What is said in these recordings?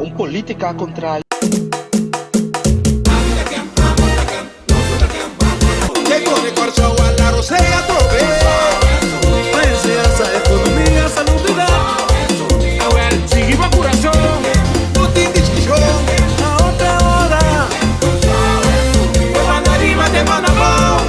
un política contra Llegó de Kòrsou a la Rochelle Martijn. Essa economia salubridad. Sigue para coração. Putin Edishon. A outra hora. Van arriba de Manabão.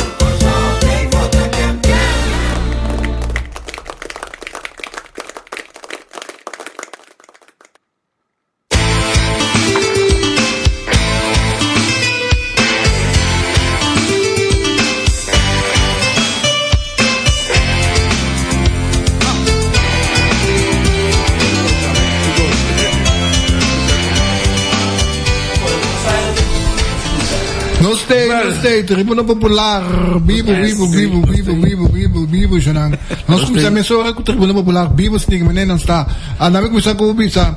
Stay, Tribuna Popular, vivo, siya nang. Nós começamos a com Tribuna Popular, vivo, sinig manen, está. Nami começar com bisa,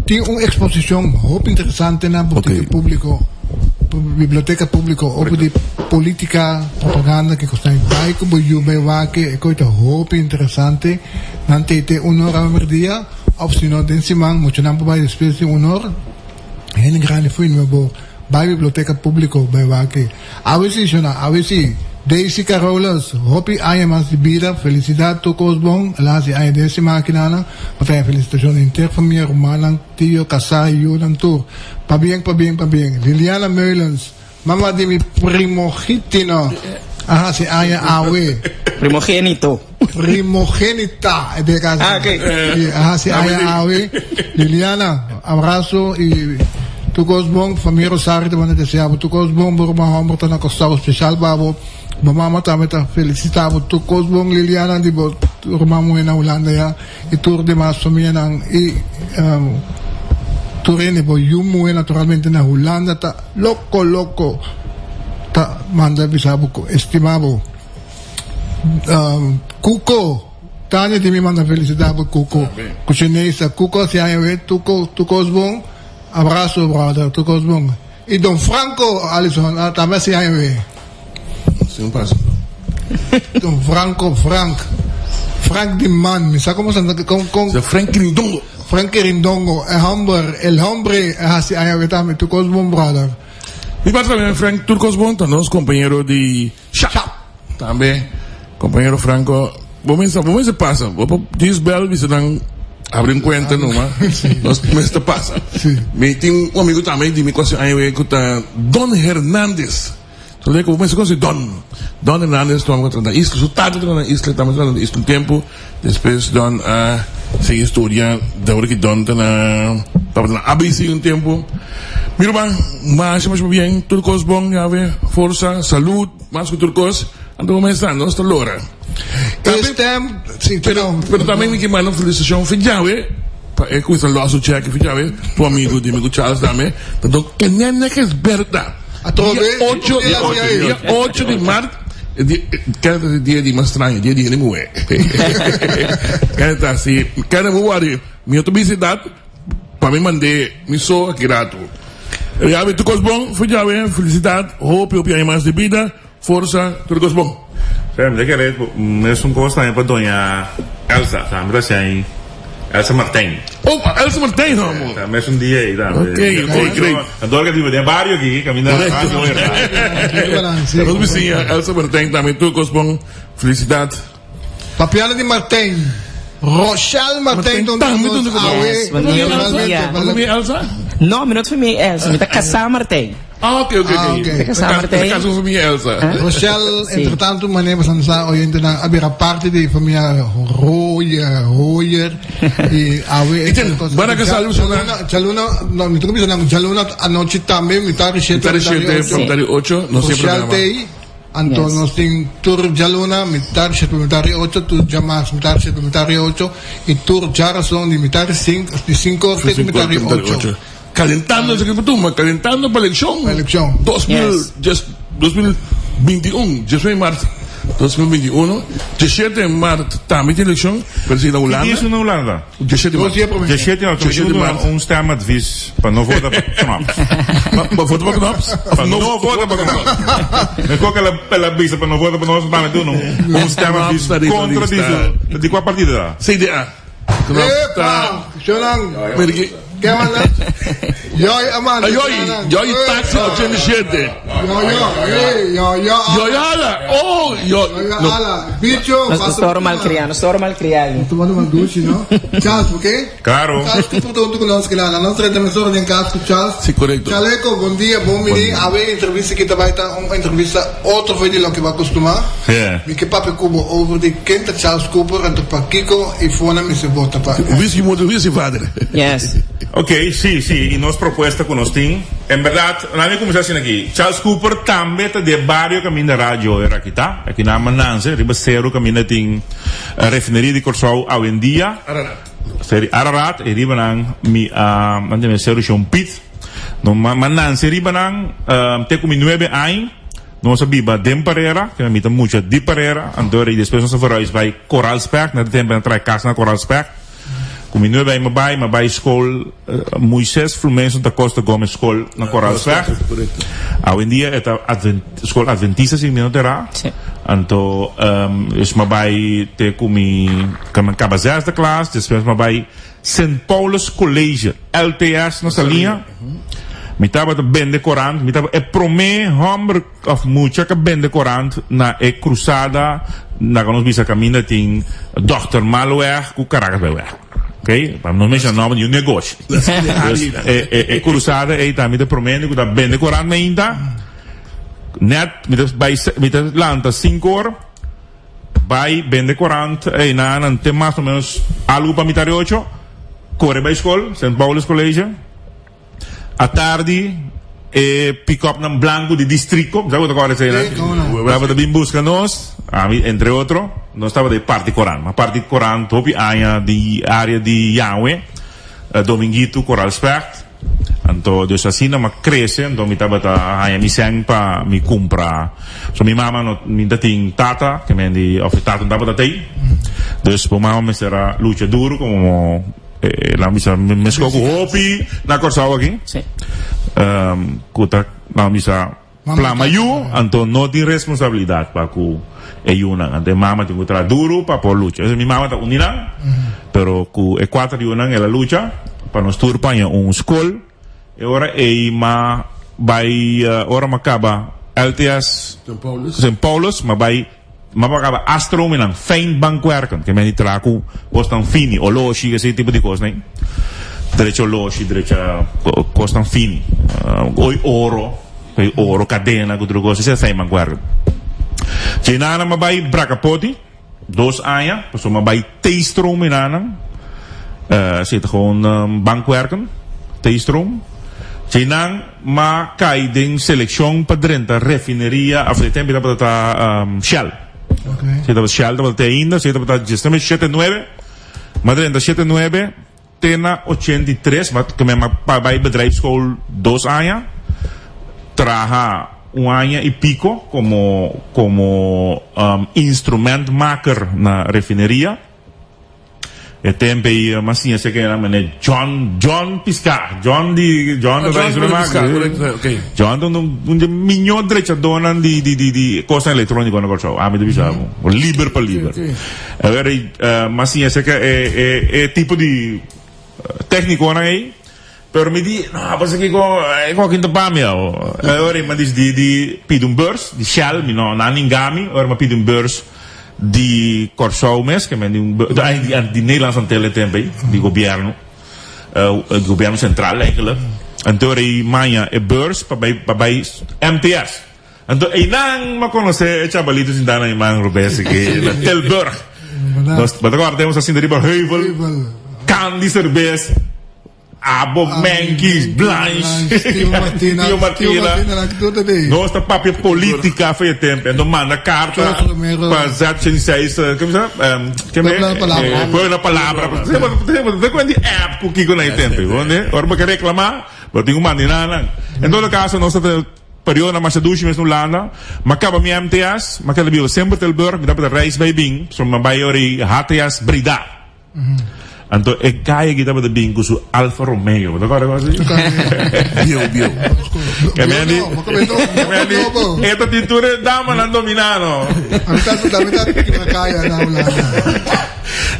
tem uma exposição muito interessante na biblioteca pública, ou de política, propaganda, que custa em pai, como eu que é coisa muito interessante, nante te honor a merdia, ou se não tem siman, muito não vai espécie honor, é grande foi meu bo. Bij biblioteca público bij Wake. Awesi Shona, awesi Daisy Carolas, hopi ayamas de vida, felicidade to Kòrsou, lasi ay desi makinana, patay felicitación interfamilia romalang tio kasay yulang tour. Pabieng. Liliana Meulens, mama di mi primogitino. Aha si Aya Awe. Primogenita. Okay. Aha si Aya Awe. Liliana, abrazo y tu Kòrsou, família Rosario, te manda desejar tu Kòrsou, burma homer na Kòrsou especial babo, mama tameta felicitavo tu Kòrsou, Liliana di bo rumamo na Holanda ya, e tur de mas família nang turene bo yumu naturalmente na Holanda ta loco ta manda bisabo ko estimavo Cuco Tanya di mi manda felicitavo Cuco cucinesa Cuco si hai tu Kòrsou. Abrazo, brother, tu Kòrsou. E Don Franco, Alison, também se aí. Sim, passa. Don Frank de Man, me sabe como se com Frank Rindongo. Frank Rindongo, el hombre, así aí também, tu Kòrsou, brother. Mi padre también, Frank Kòrsou, también compañero de Chap. También, compañero Franco. Vamos se pasa. Diz bel, dice dan abrir cuenta nomás, nos meses pasa. Me tengo un amigo también de mi cosa ahí que Don Hernández. So le como se Don Hernández tomamos contra la isla, su tarde contra la isla, estamos contra la isla un tiempo, después Don sigue estudiando, de ahora que Don para la ABC un tiempo. Mira más bien, turcos bon, ya ve, fuerza, salud, más que turcos, ando como están, no está lora. Pero también me quiero una felicitación fijawe, para que usted lo hace cheque fijawe, tu amigo Charles dame, tanto que nene que es verdad. Día 8 de Mart, cada día de más extraño, día de mujer. Cada así, cada mujer, mi otra visita, para mí mandé mi so aquí rato. Ya ve tu Kòrsou, fijawe, felicidad, hope hay más de vida, fuerza, tu Kòrsou. Saya querer mesmo gosto também para Dona Elsa, sabe? Assim, Alison Manuel. Oh, Alison Manuel, amor. Tá, mesmo dia aí, tá? Ok, great. Adoro que tem vários aqui, caminhando. Nós sim, Alison Manuel também, tu Kòrsou, felicidade. Papiano de Martijn. Rochelle Martijn Elsa? No, mi not familie Elsa, mi ta casa Martijn. Ok. Casa Martijn. Casa família Elsa. Rochelle, entretanto, manemos sa oyente na abira parte de família Royer e Awe. Para que salu Jaluna, no, mi tuko bisa nang Jaluna anoche también, mi tari 7 dari 8, no siempre Rochelle Anton nos ting tur Jaluna, mitar 8, tur Jamas, mitar 8, y tur Richardson, mitar 5, mitar 8. Calentando, calentando para la elección. 2021, yo soy Mart. 2021, 17 de Mart también de elección, pero si la Holanda. ¿Qué es una Holanda? 17 de Mart. 17 de Mart. Stemmadvies para no votar para Knops. Para votar para Knops? Para no votar para Knops. Me coca la visa para no votar para Knops, para meter un stemmadvies contra de qual partido? CDA. Epa, Sholang. Kaya man lang. Yoy, aman. Yo, taxi 87. Yo, hala. Oh, yo. Ala. Bicho. Nostoro malcriado. Tomando uma ducha, no? Charles, ok? Claro. Charles, que punto que nós queremos. Nós tratamos de em casa com Charles. Sí, correcto. Chaleco, bom dia, bom menino. A ver, entrevista que vai estar uma entrevista outro foi de lo que vai acostumar. Yeah. Mi que papi cubo over de Kent Charles Cooper en de Paquico e fona mi se bota pa. Whisky moet whisky, vader. Yes. Ok, sí, y nos propuesta con nos team. En verdad, la mia conversación aquí. Charles Cooper también de barrio camina radio era aquí na Mananse, riba zero camina ting refineria di Kòrsou hoy en día. Ararat e riba nang mi ande zero schon pit. No Mananse riba nang te come 9 años. Não sabia de Pereira, que me mita muito de Pereira, andou e depois nós fomos vai Koralsberg, na tempo na trai casa na Koralsberg. Como não vai me vai escola Moisés Fluminense da Costa Gomes School na Koralsberg. Hoje em dia é a escola adventista se não terá. Então, me vai ter como acaba da classe, depois me vai St. Paul's College, LTS nossa linha. Mi tava de ben decorant, mi tava prome hombre of mucha que ben decorant na cruzada na que nos bisa camina ting Dr. Maluer ku caragas bewer. Ok? Para não mencionar nome de um negócio. Cruzada e tá mi de promene ku tá ben decorant me ainda. Net mi de lanta 5 horas. Vai ben decorant e na tem mais ou menos algo para mi tare 8. Corre by school, St. Paul's College. A tarde pick up num blanco de distrito, sabe o que agora sei, né? Estava de bem busca nós, entre outros, nós estava de parte Coran, mas parte Coran topi área de Yahweh, dominguito Koralsberg, então Deus assim não cresce, então me estava a me sang para me comprar, so minha mama me tem tata, que me de ofertar tata não estava daí, dus por mama me será luta duro como la misa me escoco hopi na Kòrsou aqui. Sim. Kuta na misa plama you, então não tem responsabilidade para ku eyunan. Ante mama tem que tra duro para por lucha. Mi mama tá unida, pero ku equator yunan ela lucha para nos turpa em school. E ora vai ora macaba LTS St. Paul's, mas vai acaba astro en fijn bankwerken. Que me die traku kostan fini o loshi, esse tipo de coisa, né? Direito loshi, direito kostan fini. Oro cadena, que outra coisa, esse é fijn bankwerken. Chinana me vai brakapoti, 2 anos, dus me vai theestroom in aan. Zit gewoon bankwerken, theestroom. Chinang ma kai ding selection padrenta refineria af de tempo da Shell. Okay. Zit op Shell, dat te ainda, zit op dat justamente 79. Madrenta 79 tena 83, maar que me bij bedrijfsschool 2 años. Traja 1 año y pico como instrumentmaker na refineria. E tempo mas sim, esse que era mané John Piscar, John da instrumentmaker. Okay. John um milhão de donan di coisa eletrônica na Kòrsou. Me divisava. Liber para liber. Agora mas sim, esse que é tipo de técnico aí. Pero me di, no, passa que com quinta pamia. Agora me diz de pedir beurs, de Shell, não ningami, agora me pedir beurs di Kòrsou mes, que di Nederlandse teletempo, di governo, governo central eigenlijk. Então aí manhã é beurs para MTS. Então aí não me conhece chavalitos em Dana e Man Rubens que na Telburg. Nós agora temos assim de riba Heuvel, Candy Cerveza, Abo Menkis, Blanche, Tio Martina, nós tá papel política foi tempo, então manda carta para Z86, como sabe? Põe na palavra, você quando app que com aí tempo, onde? Ora para reclamar, eu tenho uma nina. Em todo caso, nós período na Massachusetts mesmo Holanda, mas acaba minha MTS, mas aquela bio sempre Telburg, me dá para reis by bing, so uma maiori HTS Brida. Então, é caia que estava de bingo com Alfa Romeo. Não agora assim? Bio. Que me andi. Esta tintura dama não dominando.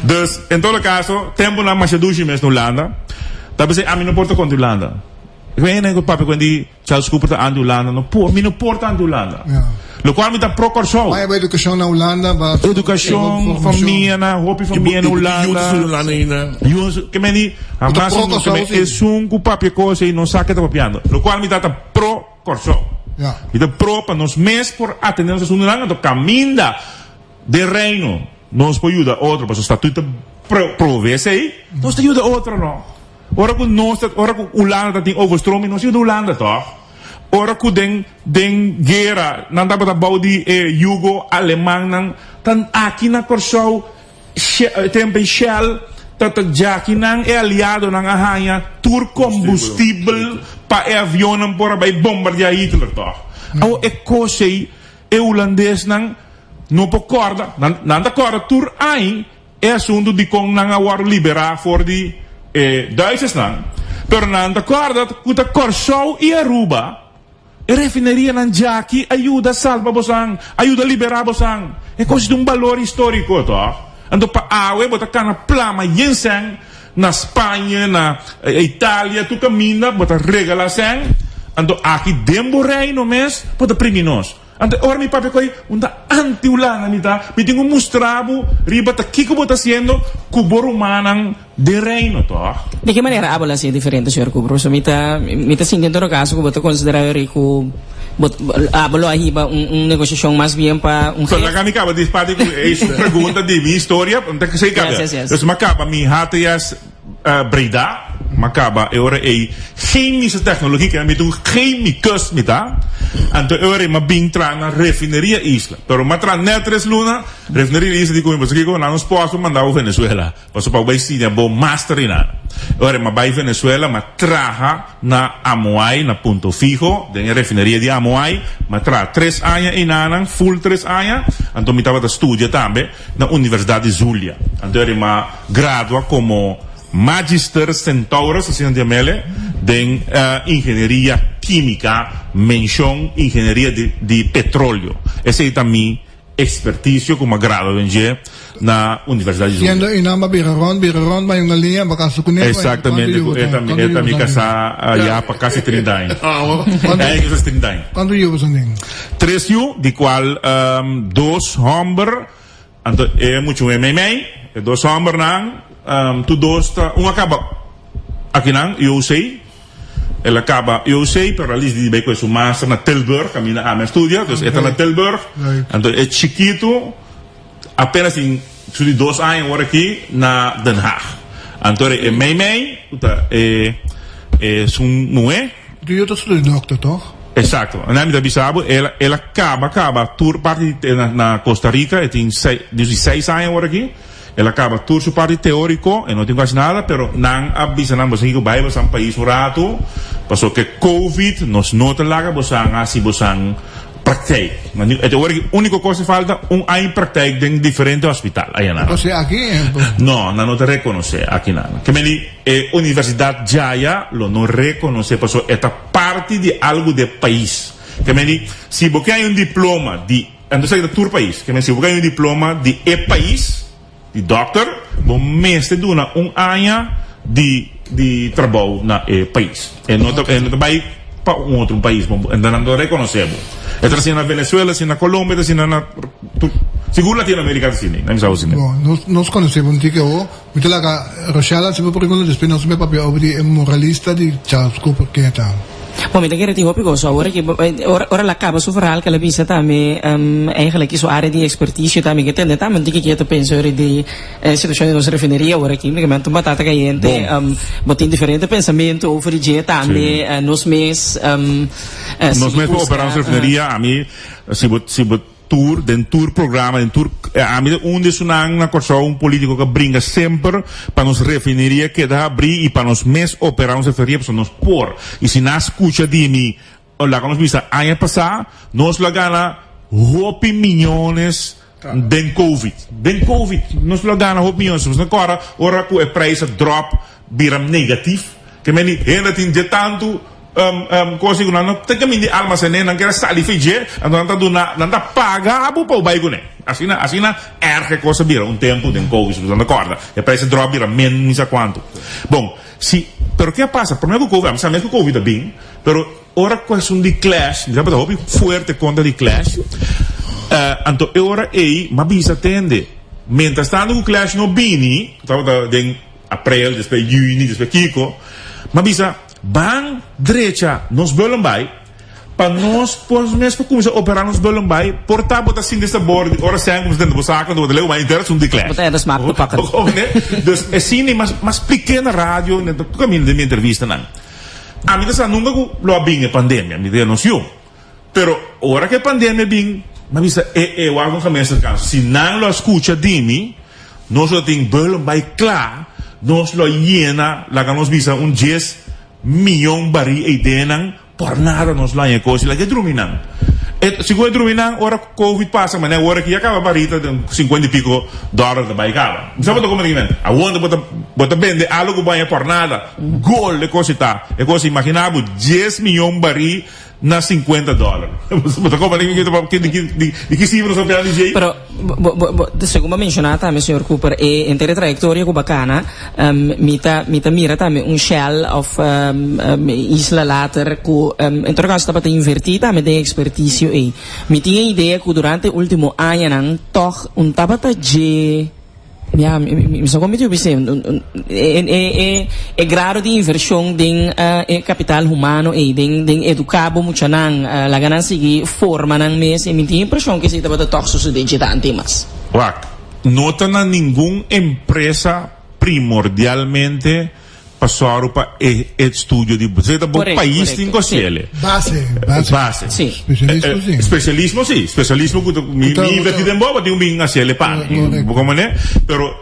Dus, em todo caso, tempo na Massachusetts mesmo Holanda, Tapi se a mim não porta contra Holanda. Ik weet niet, papi, quando Charles Cooper aan de Holanda, mi não porta aan de Holanda. Lo qual mi ta pro Kòrsou. Maar bij educatie na Holanda, Educação, família, na hopi família na Holanda. Que me di, a máximo que me é um papi coisa e não sabe que tá papiando. Lo qual mi ta pro Kòrsou. Mi ta pro para nos mes por atender nossa Holanda, to caminda de reino. Nos pode ajudar outro, para o estatuto provesse aí, nos ajuda outro não. Ora que Holanda tem overstroming, nós ajuda Holanda toch? Ora que den guerra, não dá para bouw die Jugo Alemão nang tan aqui na Kòrsou tem Shell tata jaki nang aliado nang ahanya tur combustível para avião por vai bombardear Hitler toch? Ao ecosei holandês nang não concorda, não concorda tur ai é assunto de com nang awar liberar for die Duitsers nang, pero não concorda que a Kòrsou e Aruba a refineria nan Jackie ajuda salva bosang, ajuda liberar bosang. É coisa de valor histórico, tá? Ando pa awe, bota cana plama yensang na Espanha, na Itália, tu caminha, bota regala sang. Ando aqui dembo reino mes, bota priminos. Ando ora mi papi koi unda anti-Holanda mi tengo mostrado riba ta kiko bota haciendo kubor humanang de reino, tá? De que maneira habla assim diferente, senhor Cubro? So, mita sintiendo no caso que bota considerar rico hablo aí negociação mais bem para So, la kami acaba de parte é uma pergunta de minha história, então que sei cara. Então acaba mi hatias Breda, macaba ora chemische technologie que me doen chemicus mita. Anto ora ma bintra na refineria isla. Pero matra netres luna, refineria isla di como que na nos posso mandar o Venezuela. Passo para Baixinha bo masterina. Ora ma vai Venezuela ma traja na Amoai na ponto fijo, de refineria di Amoai, ma tra 3 anos inanang full 3 anos. Anto mi tava da studia tambe na Universidade de Zulia. Anto ora ma gradua como Magister Centauros, assim de Amele, de engenharia química, menção engenharia de petróleo. Essa é também expertise como grado na Universidade de Zulia. Yendo inama Biraron, vai uma linha, baka sukunin. Exatamente, é também casa já para quase 30 anos. É, quase 30 anos. Quando eu vos andei? 3 anos, de qual 2 homens, é muito MMA, 2 homens não. Tu dosta acaba aqui não eu sei ela acaba eu sei pero ali de bem com o master na Tilburg caminha a minha estudia então está na Tilburg então é chiquito apenas em de 2 anos agora aqui na Den Haag então é mei é não é tu eu tô estudando doctor toch? Exato, na minha bisabo ela acaba tour parte na Costa Rica tem 16 anos agora aqui. Ela acaba todo su parte teórico e não tem quase nada, pero não avisa não você que vai para um país um rato, passou que COVID nos nota lá você assim você praktijk. A única coisa que falta ano praktijk em diferente hospital. Você aqui? Não te reconhece aqui nada. Que me Universidade Jaya não reconhece, passou é parte de algo de país. Que me se você tem diploma de, então sei do tour país, que me se você tem diploma de país de doctor, bom mestre duna ano de trabalho na país. E não vai para outro país, ainda não reconhecemos. Está assim na Venezuela, assim na Colômbia, assim na seguro Latinoamérica, assim, não me assim. Bom, nós conhecemos um tique o, muito lá Rochelle, se me pergunta depois nós me papel sobre moralista de Charles Cooper que está. Bom, ik denk dat ik zo ora la capa su verhaal che la vista tame eigenlijk is area di expertise tame che tende tame dico che penso di situazione di nostra refineria ora che mi metto batata caliente botin differente pensamento over di tame nos mes operamos refineria a mim se tour, den tour programa, den tour, onde sunang na Kòrsou político que brinca sempre para nos refineria que dá abrir e para nos mes operar nos refineria para nos por. E se na escucha de mim, lá que nós vista ano passado, nós lá gana hopi milhões den COVID, nós lá gana hopi milhões, mas agora, ora que o preço drop, viram negativo, que me ainda tem de tanto coisa que não tem que me almacenar não quer sair fingir então não tá paga abo para o bairro né assim na erga coisa vira tempo de Covid não acorda e parece drop vira menos a quanto bom se pero que passa primeiro que o Covid sabe que o Covid é bem pero ora questão de clash já para hobby forte conta de clash então ora aí mas bisa tende mentre stando o clash no bini estava de abril depois junho depois kiko mas bisa bang direita nos bolombai para nós pois mesmo começar a operar nos bolombai portar botar assim desta borda ora sem como dentro do saco do leu mais interessante de clash botar das marcas para então é assim mas pequena rádio né tu caminho de minha entrevista não a mim dessa nunca lo abinha pandemia me deu noção pero ora que pandemia bem mas bisa o algo começa a se não lo escuta de mim nós só tem bolombai claro nós lo llena la que nos bisa 10 milhão baril e denang por nada nos lá em coisa lá que druminan se go druminan ora covid passa mas ora que acaba barita de 50 e pico dólares da baicava sabe como ninguém a onda bota vende algo banha por nada gol de coisa tá é coisa imaginável 10 milhão baril na $50 bota como ninguém que se não sabe dizer pero segundo mencionar também senhor Cooper entre trayectória com bacana mita mira também shell of isla later com em todo caso estava invertida também de expertise aí me tinha ideia que durante o último ano não toch tava de mi sono convinto che è grado di inversione din capital humano e din educabo mucho nan la ganancia che forma nan mes e mi tiene impressione che si deve toxo su digitanti mas nota na ninguna empresa primordialmente passare per il studio di budget per paese in cosiele base sì specialismo mi investi in boba di un bing a ciele pan come ne però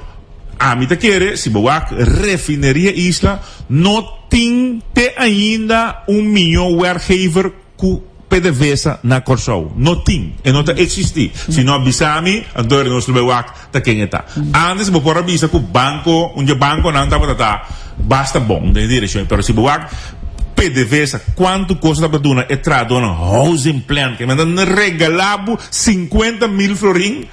a mi te chiede si boak refineria isla no tinte ainda milhão werkgever ku PDVSA na Kòrsou no tin e non existi se non bisami andore non sul bewak ta kengeta antes bo por bisa ku banco banco non tava basta bom de direção pero se bewak PDVSA quanto costa da duna e tradona housing plan que mandan regalabo 50.000 florin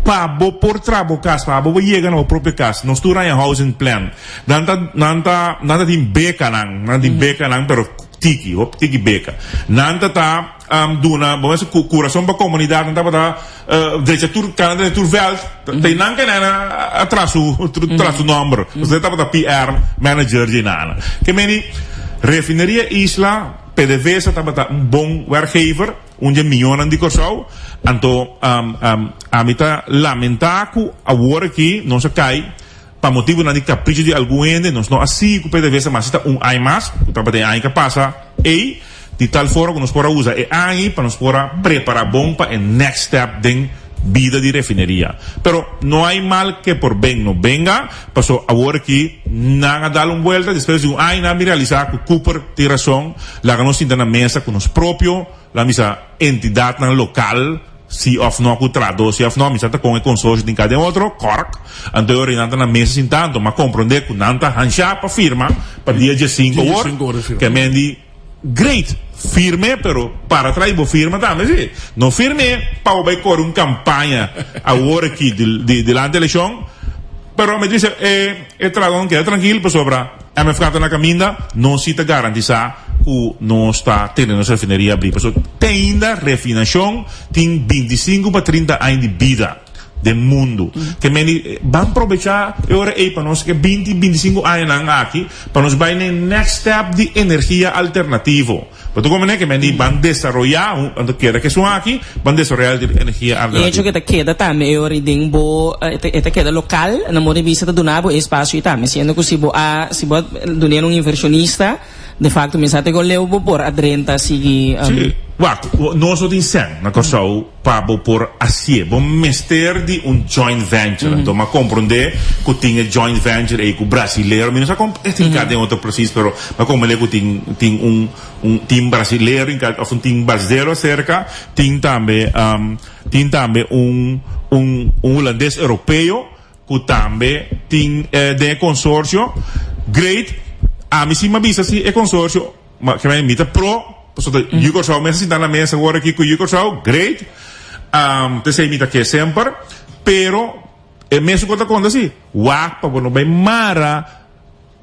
pabo por trabo casa pabo chega na própria casa nós tu em housing plan nanta din beca nan pero tiki beka nanta ta duna vamos coração para comunidade nanta para deixa tur canada tur veld tem nan kana atraso número você tá para PR manager de nana que meni refineria isla PDVSA tá para bom werkgever miljoen di Kòrsou anto a mita lamentaku a war aqui não se cai para motivo na capricho de algum ende nós não assim que PDVSA mas está ai mais que tá para ai que passa e de tal forma que nós pora usar e ai para nós pora preparar bom para o next step de vida de refineria pero não há mal que por bem não venga passou agora aqui nada dar uma volta depois de ai na realizar com Cooper tem razão lá que nós na mesa com nós próprio la misa entidade local se of não cutrado se of não misa com o consórcio de cada outro cork anterior nanta na mesa sin tanto mas compreender que nanta hansha para firma para dia de 5 horas que mendi great firme pero para trair firma também sim não firme para vai cor uma campanha agora aqui de la eleição pero me dice tragon que tranquilo para sobra me ficato na caminda não se te garantizar que não está tendo nossa refineria abrir porque tem ainda refinação tem 25 para 30 anos de vida do mundo que meni van aproveitar agora para nós que 20-25 anos aqui para nós vai no next step de energia alternativo porque como é que meni van desarrollar quando queda que são aqui van desarrollar de energia alternativa e isso que te queda também agora em bo te queda local na modo de vista do nabo espaço e também sendo que se bo donar inversionista de facto mensate con leu por adrenta sigi nós não temos na Kòrsou para por assim bom mester de joint venture então mas compreender que tinha joint venture aí com o brasileiro mas não tem cada outro processo mas como ele tem time brasileiro ou time brasileiro cerca tem também holandês europeu que também tem de consórcio great a mim sim me avisa se é consórcio que me imita pro, so dat Kòrsou mensen zitten na mesa agora aqui com Kòrsou, great. Te sei imita que sempre, pero e mesmo quando acontece, pa bueno bem mara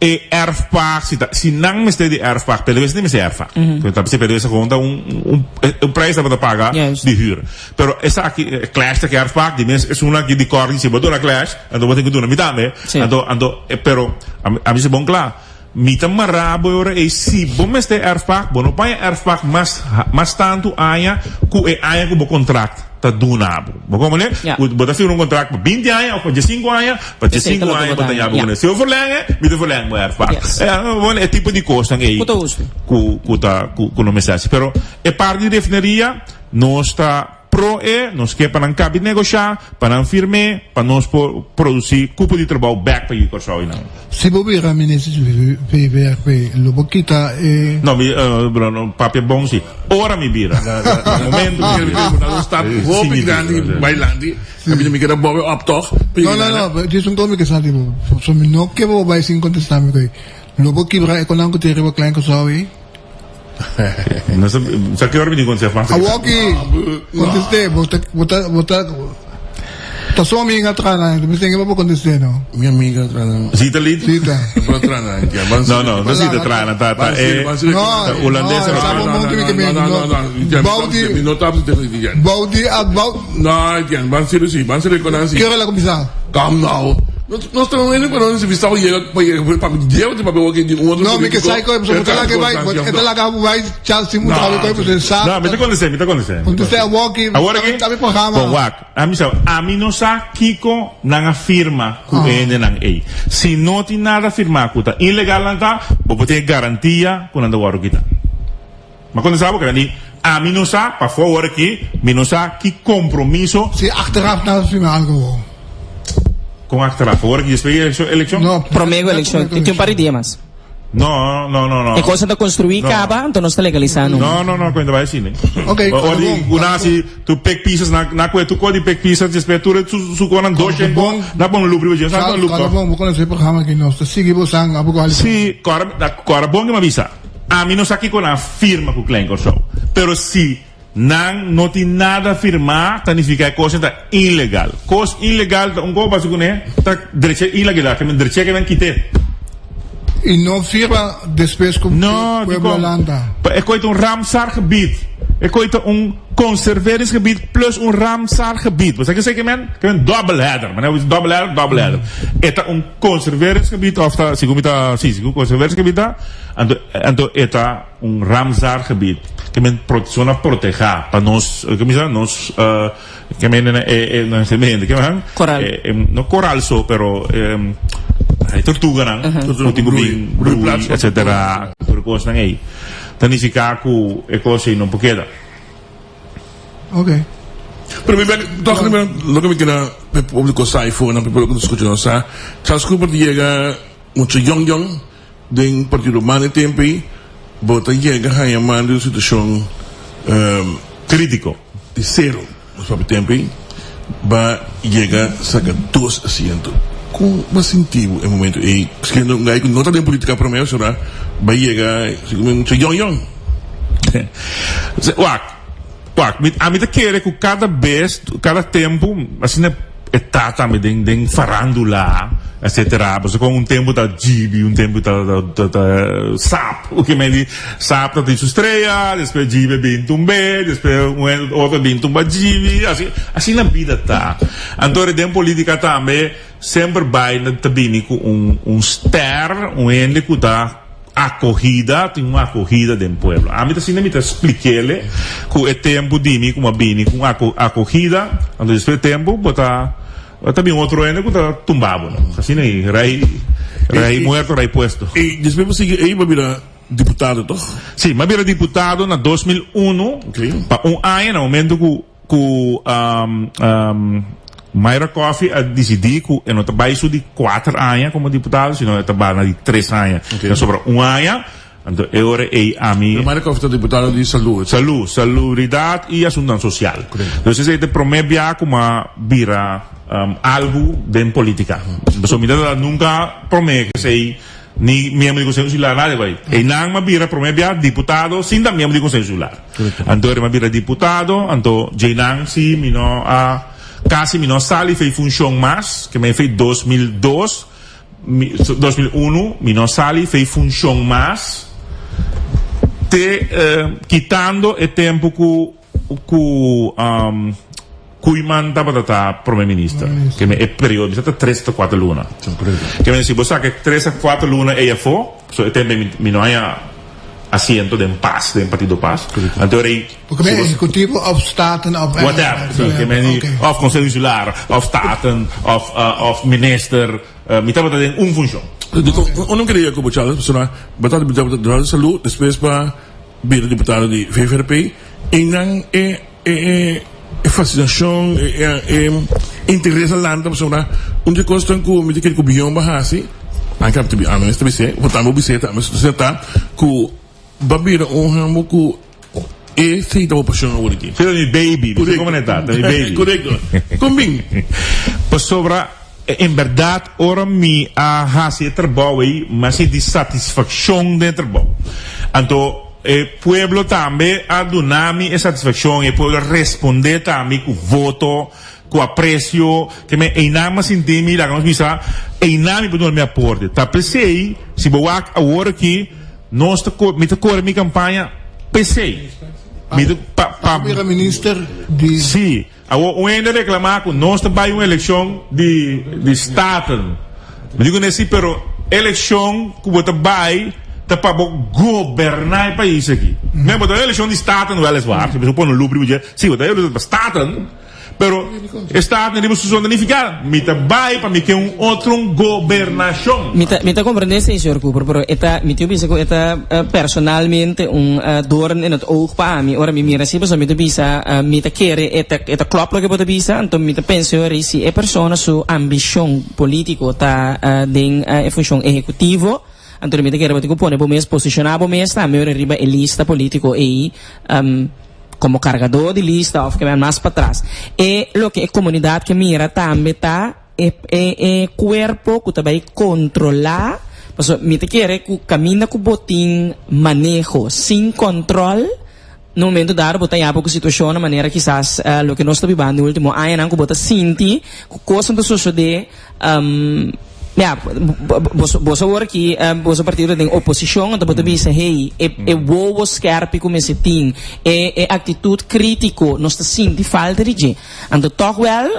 e erfpaak, se não me está de erfpaak, pelo menos nem me sei erfpaak. Então, se pelo menos conta prijs dat we pagar de huur. Pero essa aqui, clash que erfpaak, die mensen is uma que de corte, se botou na clash, então vou ter que doen me também. Então, pero a mim se bom claro. Mita marabo ora e si bom me está erfpaak, bom não pai erfpaak mas tanto aia ku e aia ku bo contract. Ta dunabo. Como né? Bota firma contrato para 20 anos ou para 5 anos, para 5 anos bota já bom. Se eu verlengen, me de verlengen mo erfpaak. É tipo de coisa aí. Ku no mensagem. Pero é parte de refineria, nós está pro nós quer para não cabe negociar, para não firme, para nós produzir cupo de trabalho back para Kòrsou e não. Se bobeira a ministra PVRP, lo boquita não, Bruno, papi bom sim. Ora me vira. No momento que eu start hoop ik dan die bailandi. Heb je me queda bobe op toch? No, dit is een tome que sabe, so me no que vou vai sin contestar me coi. Lo boquibra e konan ko tere klein Kòrsou e. Não sei que hora me digo você faz. Awaki, conteste, bota tá só amiga atrás, não sei que vou contestar não. Minha amiga atrás. Zita lid? Zita. Não zita atrás, tá. No, holandesa. Baudi, não tá precisando. Baudi, não, Etienne, van ser reconhecido. Quero lá começar. Calma não. Nós estamos indo para onde se estava chegando para Deus para ver o que um outro. Não, me que sai com isso, porque lá que vai, até lá que vai, já se mudar o coisa você sabe. Não, me está acontecendo. Você é walking, agora aqui tá me programa. Bom, a mim não sa Kiko não afirma que ele não é. Se não tem nada a afirmar que tá ilegal não tá, vou ter garantia que não dá agora aqui. Mas quando sabe que ali a mim não sa, para fora aqui, me não sa que compromisso. Se achteraf não afirma algo. Com achteraf, agora que despedir eleição? Não, promego eleição. Tem um par de dias mais. Não. É coisa de construir caba, então não está legalizando. Não, quando vai assim, né? Ok. Unasi, tu pick pieces na coisa, tu code pick pieces, despetura, tu conan dois em bom, na bom lucro, já sabe lucro. Claro, bom, quando você programa aqui nós, sigue você ang abu qual. Sim, cora bom que me avisa. A mim não sabe que a firma com o Kòrsou. Pero se não tem nada a firmar, significa que a coisa está ilegal. Coisa ilegal, coisa básico, né? Está direito ilegal, que me direito que me quite. E não firma depois com o Pueblo Holanda. É coisa Ramsar gebied. É coisa conserveringsgebied plus Ramsar gebied. Você quer dizer que men double header, mas é double header. É conserveringsgebied of tá, segundo conserveringsgebied tá, então é Ramsar gebied. Que men zona proteger para nós, que men nós que men não se mente, que men coral. No coral só, pero tortuga não, bem, etc. Por coisa não é. Significa que é coisa não pode. Ok. Pero lo que me queda el público sai fuera, el público que escucha no sa, Charles Cooper llega mucho young de partido mane tempi, bota llega a llamar de situación crítico de cero, no sabe tempi, va llega saca 2 asientos. Com mais sentido é momento e se não está em política para mim será vai chegar muito young a mim te quer que cada tempo assim está também de farándula etc. Você com tempo da GB tempo da SAP o que me diz SAP da sua estreia depois GB bem tumbe depois outro bem tumba GB assim na vida tá então em política também sempre vai também com ster ele que dá acolhida, tem uma acolhida do povo. A mim assim me expliquei-lhe que é tempo de mim como bem com acolhida, então depois tempo botar também outro ano que tá tumbado, assim aí, rai morto, rai puesto. E depois você aí vai virar deputado, toch? Sim, vai virar deputado na 2001, para ano no momento que Mayra Coffee a decidir que eu não trabalho de 4 anos como deputado, senão eu trabalho de 3 anos. Então, sobre 1 ano, então eu a mim. Mayra Coffee é deputado de saúde. Salubridade e assunto social. Então, você te promete como vira algo de política. Mas a nunca promete que sei ni miembro do Conselho Insular nada vai e não mabira promebia deputado sim da membro do Conselho Insular então mabira deputado então jenang si mino a casi mino sali fez função mais que me fez 2001 mino sali fez função mais te quitando o tempo Kuiman estava primeiro-ministro, que é período, está 3 a 4 lunas. Que me diz, você que 3 a 4 lunas é for, so tem não há assento de paz, de partido paz. Então aí, porque é executivo of staten of whatever, que me diz, of conselho insular, of staten, of minister, me estava dando função. Eu não queria que o Bochala, pessoal, batata de saúde, depois para vir deputado de VVP, e não fascinação interesse landa pessoa onde constam com me que bião bahasi anche a me sta bise votando biseta mas você tá com babira ramo com sei da opção o aqui filho de baby você como tá baby correto combin por sobra em verdade ora mi a hasi trabalho aí mas de satisfação de trabalho então o pueblo também adunami e satisfação e o pueblo responder também com voto com aprecio que me enama sentimi la vamos bisa enami por me aporte tá pensei se boak agora aqui nós me tá cor minha campanha pensei me para minister de sim o ainda reclamar com nós vai uma eleição de estado me digo nesse pero eleição que você vai para governar o país aqui. Mesmo a eleição de Estado não é levar, se você põe no lucro, sim, a eleição de Estado, pero Estado não é só danificar, mas vai para que outro governação. Me compreende sim, senhor Cooper, pero eta me tu bisa ko eta personalmente doorn in het oog para mim. Ora me mira se me tu bisa me ta querer eta klop lo que pode bisa, então me ta penso se é persona su ambição político ta den função executivo. Então, me quero que pone bom mês posicionar bom mês também arriba a lista político aí como carregador de lista ou que vai mais para trás e lo que a comunidade que mira também tá é corpo que também controlar porque me quero que caminha com botin manejo sem controle no momento dado botar em pouco situação na maneira quizás lo que nós estamos vivendo no último ano não que botar sinti coisa do suceder você agora que você partido tem oposição então você diz hey vou scarpe como esse tem atitude crítico nós está sim de falta de então toch wel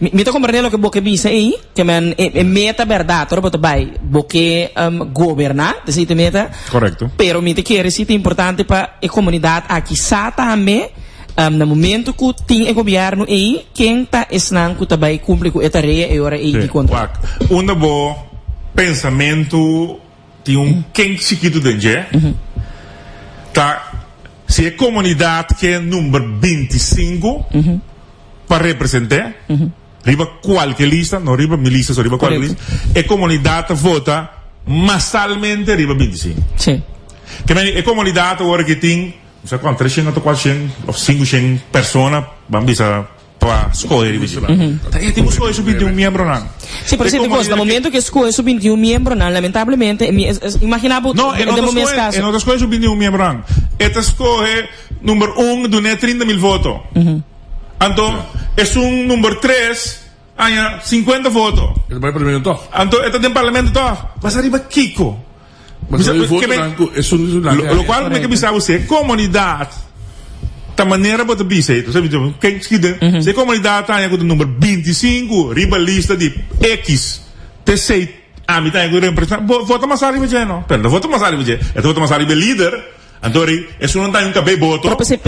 me tá compreendendo o que você diz aí que man meta verdade ora você vai você governar desse meta correto pero me te quer é importante para a comunidade aqui sa também no momento que tem o governo aí quem está ensinando que também cumpre com a tarefa e hora aí de conta bom pensamento de quem chiquito danger tá se a comunidade que é número 25 para representar riba qualquer lista não riba milícia só riba qualquer lista a comunidade vota massalmente riba 25 sim que a comunidade agora que tem não sei quanto, 300 ou 400 ou 500 pessoas vamos bisa para escolher temos escolher sub 21 membro não sim por exemplo no momento que escolhe sub 21 membro não lamentavelmente imaginava não não escolhe sub 21 membro não esta escolhe número 1 do net 30.000 votos então é número 3 há 50 votos ele vai parlamento então esta tem parlamento mas arriba Kiko mas o voto branco é lo qual me que bisa você comunidade da maneira bota bisa itu sabe quem esquida se comunidade tá com o número 25 riba lista de X T6 a mim tá com representante vota mais arriba já não pera vota mais arriba já vota mais arriba líder então isso não tem cabelo voto pero você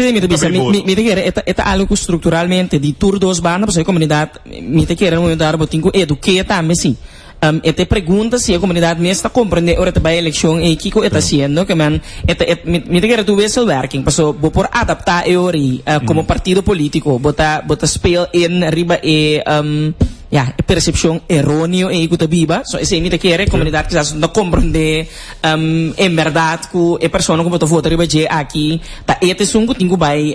me te quer é algo estruturalmente de tur dos bandas porque a comunidade me te quer no momento dar botinho educar também sim esta pergunta se a comunidade me está compreendendo ora também a eleição e que está sendo que man me te quer tu vessel working passo vou por adaptar a como partido político bota speel in riba ja, percepción erróneo en ikuta biba. So, ese imita quiere comunidad quizás no comprende en verdad que e persona como to foto riba je aquí, ta este sungu tingu bai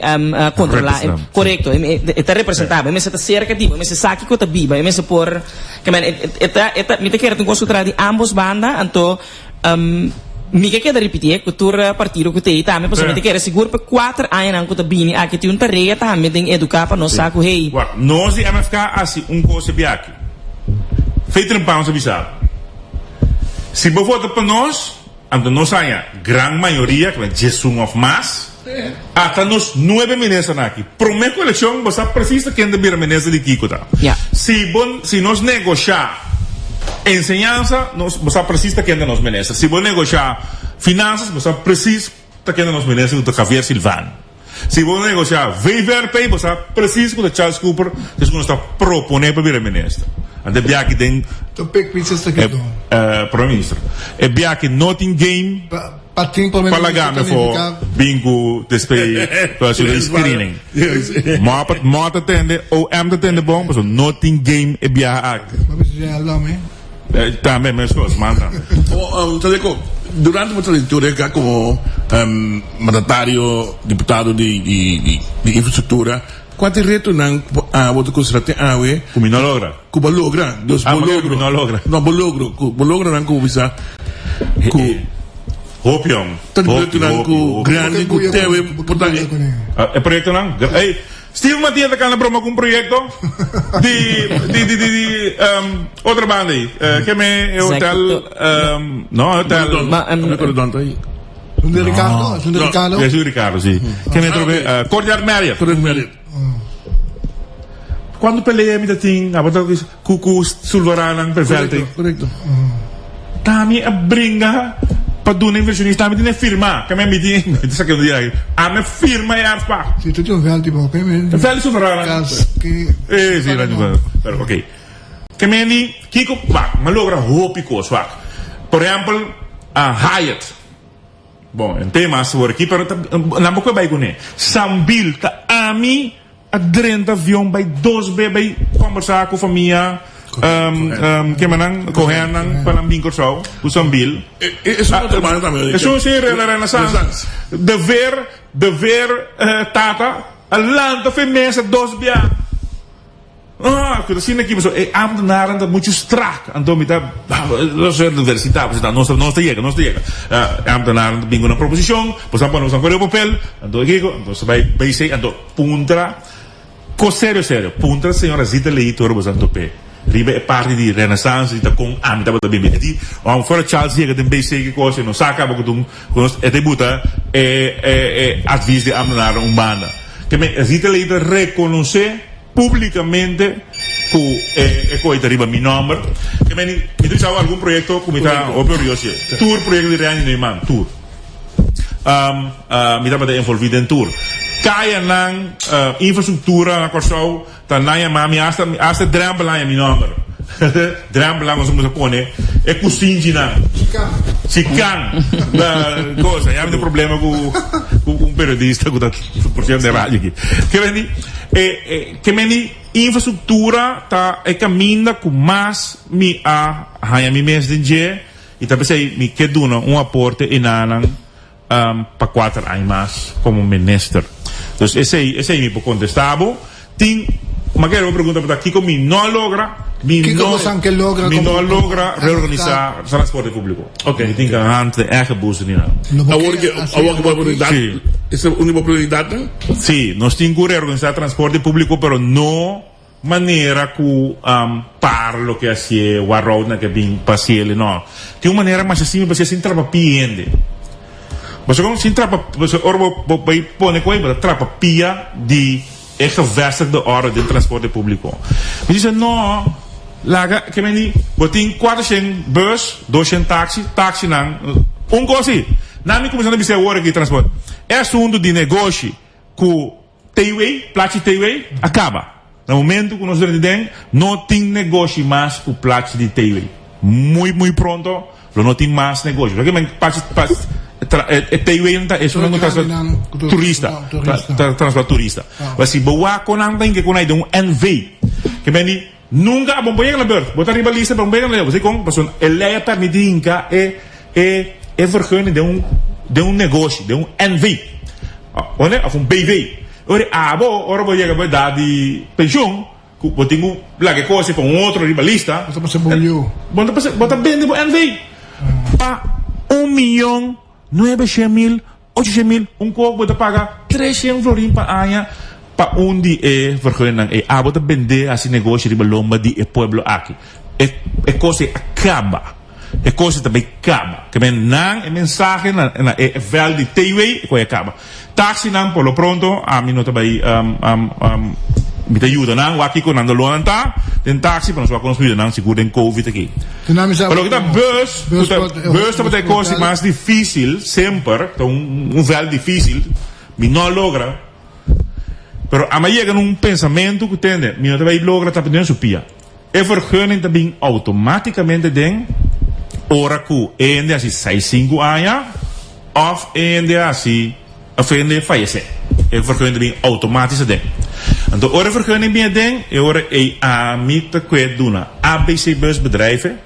controlar. Correcto, está representado, me se está cerca de, me se saque ikuta biba, me se por que man eta mita quiere tu consultar de ambos banda, anto mica che da ripetere cultura partido que tem também possivelmente quer seguro para 4 anos não que bini aqui tem tarefa também tem educar para nós saco hey nós de MFK assim coisa bem aqui feito um pão sabe se você vota para nós ando nós aí grande maioria que é Jesus of mass até nos 9 ministros aqui prometo eleição você precisa que ande vir ministro de Kiko tá se nós negociar enseñanza, você precisa que ainda nos ministros. Se você negociar finanças, você precisa que ainda nos ministros do Javier Silvano. Se você negociar VVRP, você precisa que o Charles Cooper está propondo para vir ministro. Ande bia que tem Prime-Minister. É bia que Nottingham para game voor bingo despei para sua screening. Maar atende ou atende bom, mas Nottingham é bia aqui. Também mesmo manda. Durante a leitura como mandatário deputado de infraestrutura, quanto reto não vou considerar awe como não logra como logra dos bologro não logra não bologro não como bisa Hopion tanto não com grande com teve portanto é projeto não Steve Matias está na broma com um projeto de outra banda aí que é hotel não hotel Ricardo sim que me trouxe Courtyard Marriott quando peleia me tem abotou cucu sulvaranang perfeito correto também a brinca para do inversionista também tem firma que me diz isso que eu digo a me firma é arpa se tu tem velho tipo que me velho sulvaranang sim pero ok que me diz Kiko mas logra hópico swak por exemplo a Hyatt bom em tema sobre aqui pero não vou vai com ele Sambil tá a mim a 30 avião vai 2 bebê conversar com a família que manang kohenan panambing Kòrsou Sambil isso é trabalho também isso é renaissance dever tata alanta femesa 2 bia que assim aqui mas é amdenaran da muito strak então me tá nós é universidade nós chega amdenaran bingo na proposição pois vamos fazer o papel então aqui então vai ser então puntra sério puntra senhora Zita leitor você então pé riba é parte de renaissance está com amda para bem aqui ou fora Charles chega tem bem sei que coisa não saca porque tu é debuta é advice de amdenaran banda que me Zita leitor reconhecer publicamente que coisa riba mi número que me diz algum projeto como está curioso tour projeto de reani no man tour me dá para envolvido em tour kaya nang infrastruktura na Kòrsou ta naya mami hasta drambelanya mi número drambelanya como se pone é cozinha Chican da coisa já tem problema com um periodista com por cento de rádio aqui que vem infraestrutura tá é caminho com mais mi mês de dia e também sei me que dona aporte inanang para 4 anos mais como ministro então esse aí me pode contestar tem mas quero perguntar para aqui como não logra não logra reorganizar o transporte público ok tem que antes é que busca dinheiro essa é a única prioridade sim nós temos que reorganizar o transporte público pero não maneira que parlo que assim o road na que bem passeio não tem uma maneira mais assim para assim trapapiende você como assim você orbo vai pôr coisa trapapia de é gevestigde orde de transporte público me dizem não laga que me diz botem 400 bus 200 taxi não coisa na minha começando a dizer o que transporte é assunto de negócio com Taiwei placa Taiwei acaba no momento que nós entendemos não tem negócio mais com placa de Taiwei muito pronto não tem mais negócio porque me Taiwei é um transporte turista transporte turista mas se boa com não tem que com aí de NV que me diz Nunca a bomboya na beurt. Bota ribalista bomboya na você com person ele permitinga é vergunning de um negócio, de um NV. Onde? Of um BV. Ora ora vou chegar dar de pensão, vou ter lá que coisa com outro ribalista. Bota você bolho. Bota bem de NV. Pa 1.900.000, 800.000, coco bota pagar 300 florin pa anya. Pa undi vergunning bota vender assim negócio de balomba de pueblo aqui. Coisa acaba. E coisa também acaba. Que men nang mensagem na vel de TV e acaba. Taxi nang por lo pronto a mim não também me ajuda nang aqui com ando loan tá. Den taxi para nós construir nang seguro em COVID aqui. Pero que tá bus também coisa mais difícil sempre, vel difícil, me não logra. Pero a maioria num pensamento que tem, me não também logra tá pedindo supia. E vergunning também automaticamente den ora que ainda assim 6-5 anos of ainda assim ainda fallecer é vergunning também automático den então ora vergunning bem den e ora a mita que duna ABC bus bedrijven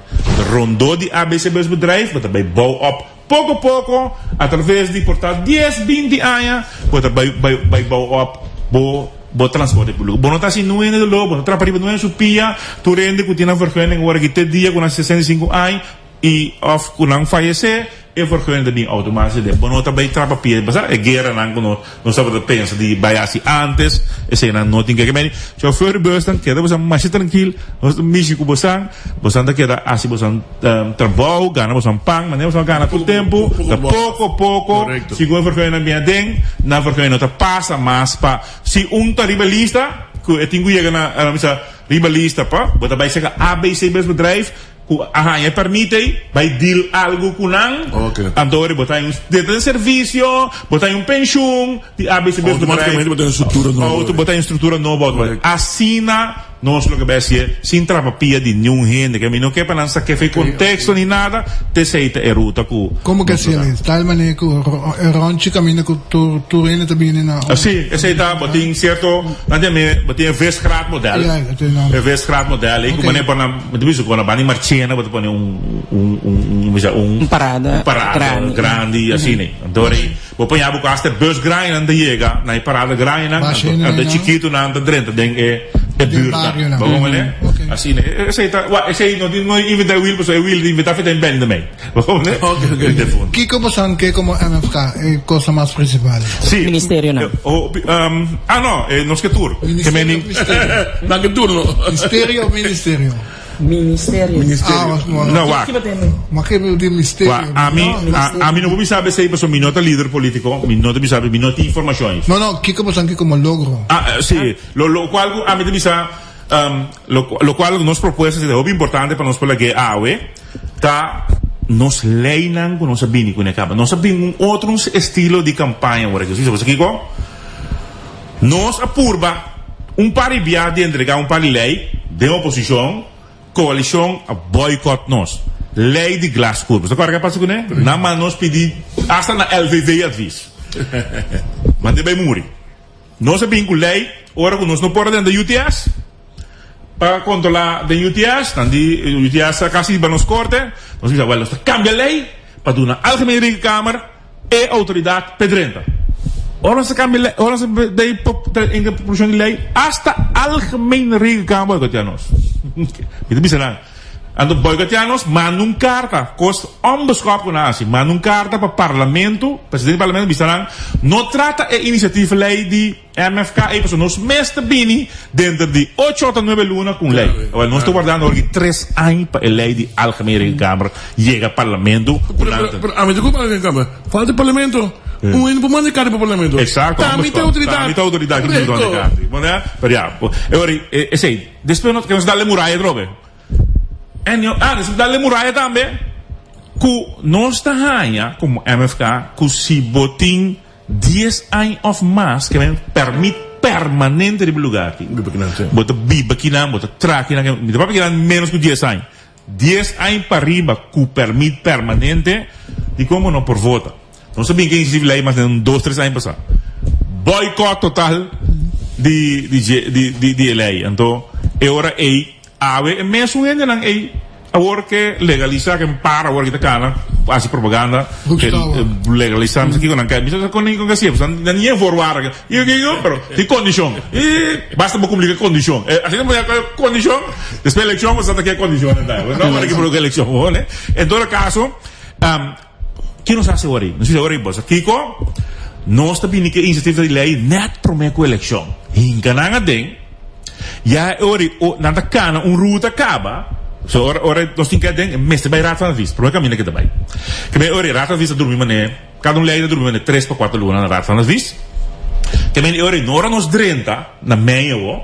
rondo de ABC bus bedrijf wat bij bouw op pouco a pouco através de portar 10-20 anos wat bij bouw op bo transporte público. Bono tá assim não é de lobo, não trabalha não é supia, tu rende que tinha vergonha agora que te dia com 65 anos e of kunang fallecer e vergonha também automático de bono também trabalha pia, mas é guerra não sabe de pensa de vai assim antes, esse não tem que bem. Chauffeur bus tan queda você mais tranquilo, nós místico bosan da queda assim bosan trabalho, gana bosan pang, mas você gana todo tempo, pouco a pouco, se o vergonha bem den, na vergonha não passa mais pa se ribalista que eu tenho que na ribalista pa, bota vai chegar ABC bus bedrijf e permite vai deal algo com então botar de serviço botar pensão de ABC automaticamente botar estrutura nova botar estrutura nova assina nós lo que vai ser sem trapapia de nenhum gente que não quer para lançar que foi contexto nem nada te aceita a ruta como que se é tal maneira que Ronnie caminha com tu rende também na sim aceita botar certo botar vesgraad model vesgraad model e como para na bani marchena botar para parada grande assim né então vou pegar o caster bus grind anda chega na parada grind anda chiquito na anda dentro é buurt waarom né assim né esse não invitar will pessoa will invitar feita em bem também waarom né que como são que como MFK é coisa mais principal sim ministério não não é nós que tour que mening na que tour ministério não mas que é de mistério a mim não vou saber se pessoa me nota líder político me nota me sabe me nota informações não que como são que como logro sim lo qual a mim me sabe lo qual nos propuestas é muito importante para nós porque tá nos leinan com nossa bini com acaba nós sabemos outro estilo de campanha agora que você aqui com nós apurba par de via de entregar par de lei de oposição coalição a boicot nós lei de glass curvas agora que passa com né na mas nós pedir hasta na LVV advis mas de bem muri nós sabemos lei ora que nós não pode dentro da UTS para controlar da UTS dan die UTS quasi para nos corte nós dizemos well cambia lei para dar uma algemene kamer e autoridade pedrenta ora se cambia lei ora se dei in de proposition de lei hasta algemene kamer boicotianos itu bisa lang ando boicotianos mandam carta cost onbeschap com nasi mandam carta para parlamento presidente do parlamento bisa lang não trata a iniciativa lei de MFK e pessoas nos mesta bini dentro de 8 ou 9 lunas com lei nós estamos guardando aqui 3 anos para a lei de algemene câmara chega ao parlamento a mim desculpa a câmara falta parlamento um para mandar carta para o parlamento exato também tem autoridade que não dá carta mas agora sei depois nós queremos dar-lhe muralha droga depois dar-lhe muralha também que nós está como MFK que se botem 10 anos of mais que permite permanente de lugar aqui. Bota biba aqui não, bota traque não, me dá para que menos que 10 anos. 10 anos para riba que permite permanente e como não por vota. Não sabia quem se lei mas em 2-3 anos passar. Boicot total de lei. Então, é hora ave, en mensen en dan agora que legalizar que para agora que cana assim propaganda que legalizar aqui com anca bisa com ninguém que sempre não ninguém forward eu pero de condição e basta para cumprir condição assim não é condição depois eleição você tá aqui condição não é que por eleição né em todo caso que nos hace agora não sei agora boss Kiko nós também que iniciativa de lei net prometo eleição engananga den já ori nada cana ruta acaba. So, ora nós temos que ter mestre bij raad van advies. Probeer caminho que daarbij. Que bem, ora raad van advies dormir mané. Cada leider dormir 3 para 4 lunas na raad van advies. Que bem, ora nora nos 30 na meio.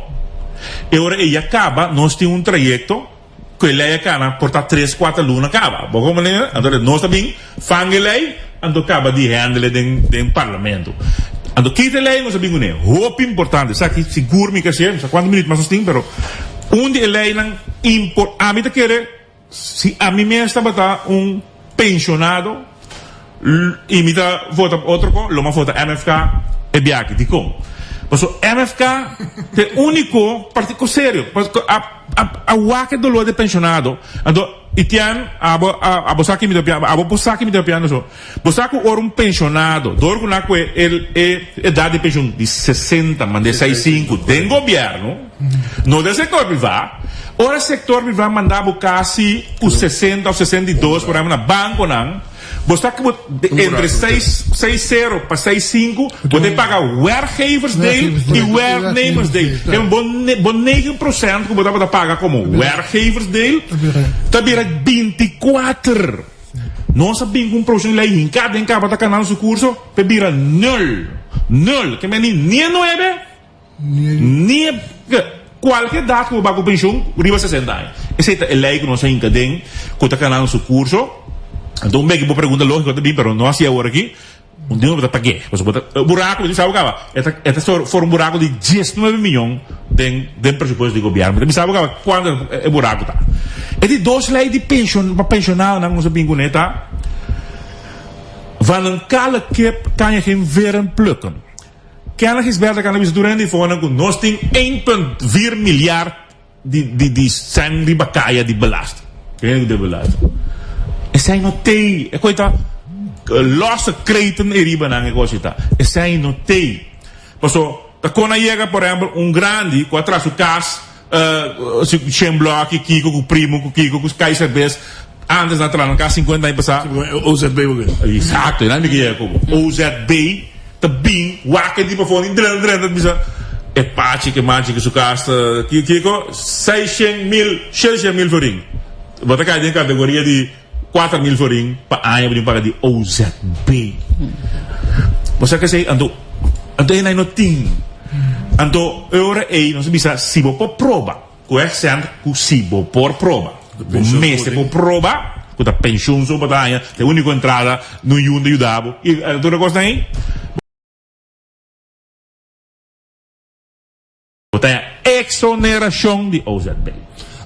E ora e acaba nós temos trajecto que lei cana portar 3 4 lunas acaba. Bogo mané, então nós também fange lei ando acaba de handle den parlamento. Ando quita lei nós também né. Hope importante, sabe que seguro me que ser, quantos minutos mais nós temos, pero onde lei não import a mim te quer se a mim mesmo está pensionado e me dá vota outro com lo mais vota MFK é biaque de com mas o MFK é único partido sério porque a waque do lo de pensionado ando Etienne a bosaki me dá piano so bosaki or pensionado dorgo na que ele é idade de pensión de 60 mas de 65 tem governo no do setor privado ora setor privado mandava quase os 60 ou 62 por aí na banco não você entre 6,0 para 6,5 você paga werkgevers dele e werknemers dele tem bom 9% que você paga como werkgevers dele também 24 nós sabemos que um projeto lá em cada canal do curso pebira 0 que nem 9 nem qualquer data que você paga pensão riba 60 anos esse é a lei que nós temos em cada canal do curso. Então, bem que vou perguntar lógico também, mas não assim agora aqui. Dia não vai pagar. O buraco, você sabe o que é? Este for buraco de 19 milhões de presupuesto do governo. Você sabe o que quando é buraco tá? É de 2 leis de pension, para pensionar, não se bingo tá? Van een kale kip kan je geen veren plukken. Kennelijk is bij de cannabis durante voor een nós tem 1,4 miljard die zijn die bakaia die belast. Ken je belasting? E sai notei, e coita losse kreten e riba na negócio e sai notei. Passo da quando chega por exemplo grande com atrás o cas se chemblock kiko com primo com kiko com kaiser bes antes na trana cá 50 anos passar OZB exato não me que é como OZB também waque tipo fone dren bisa e pachi que manchi que su cas kiko 600.000 florin bota cá em categoria de 4.000 florin para ano para de OZB. Você quer dizer ando aí não tem ando agora aí não se bisa se vou por prova que é sendo que se vou por prova o mês por prova que a pensão só para é a única entrada no yundo yudabo e toda coisa aí botar exoneração de OZB.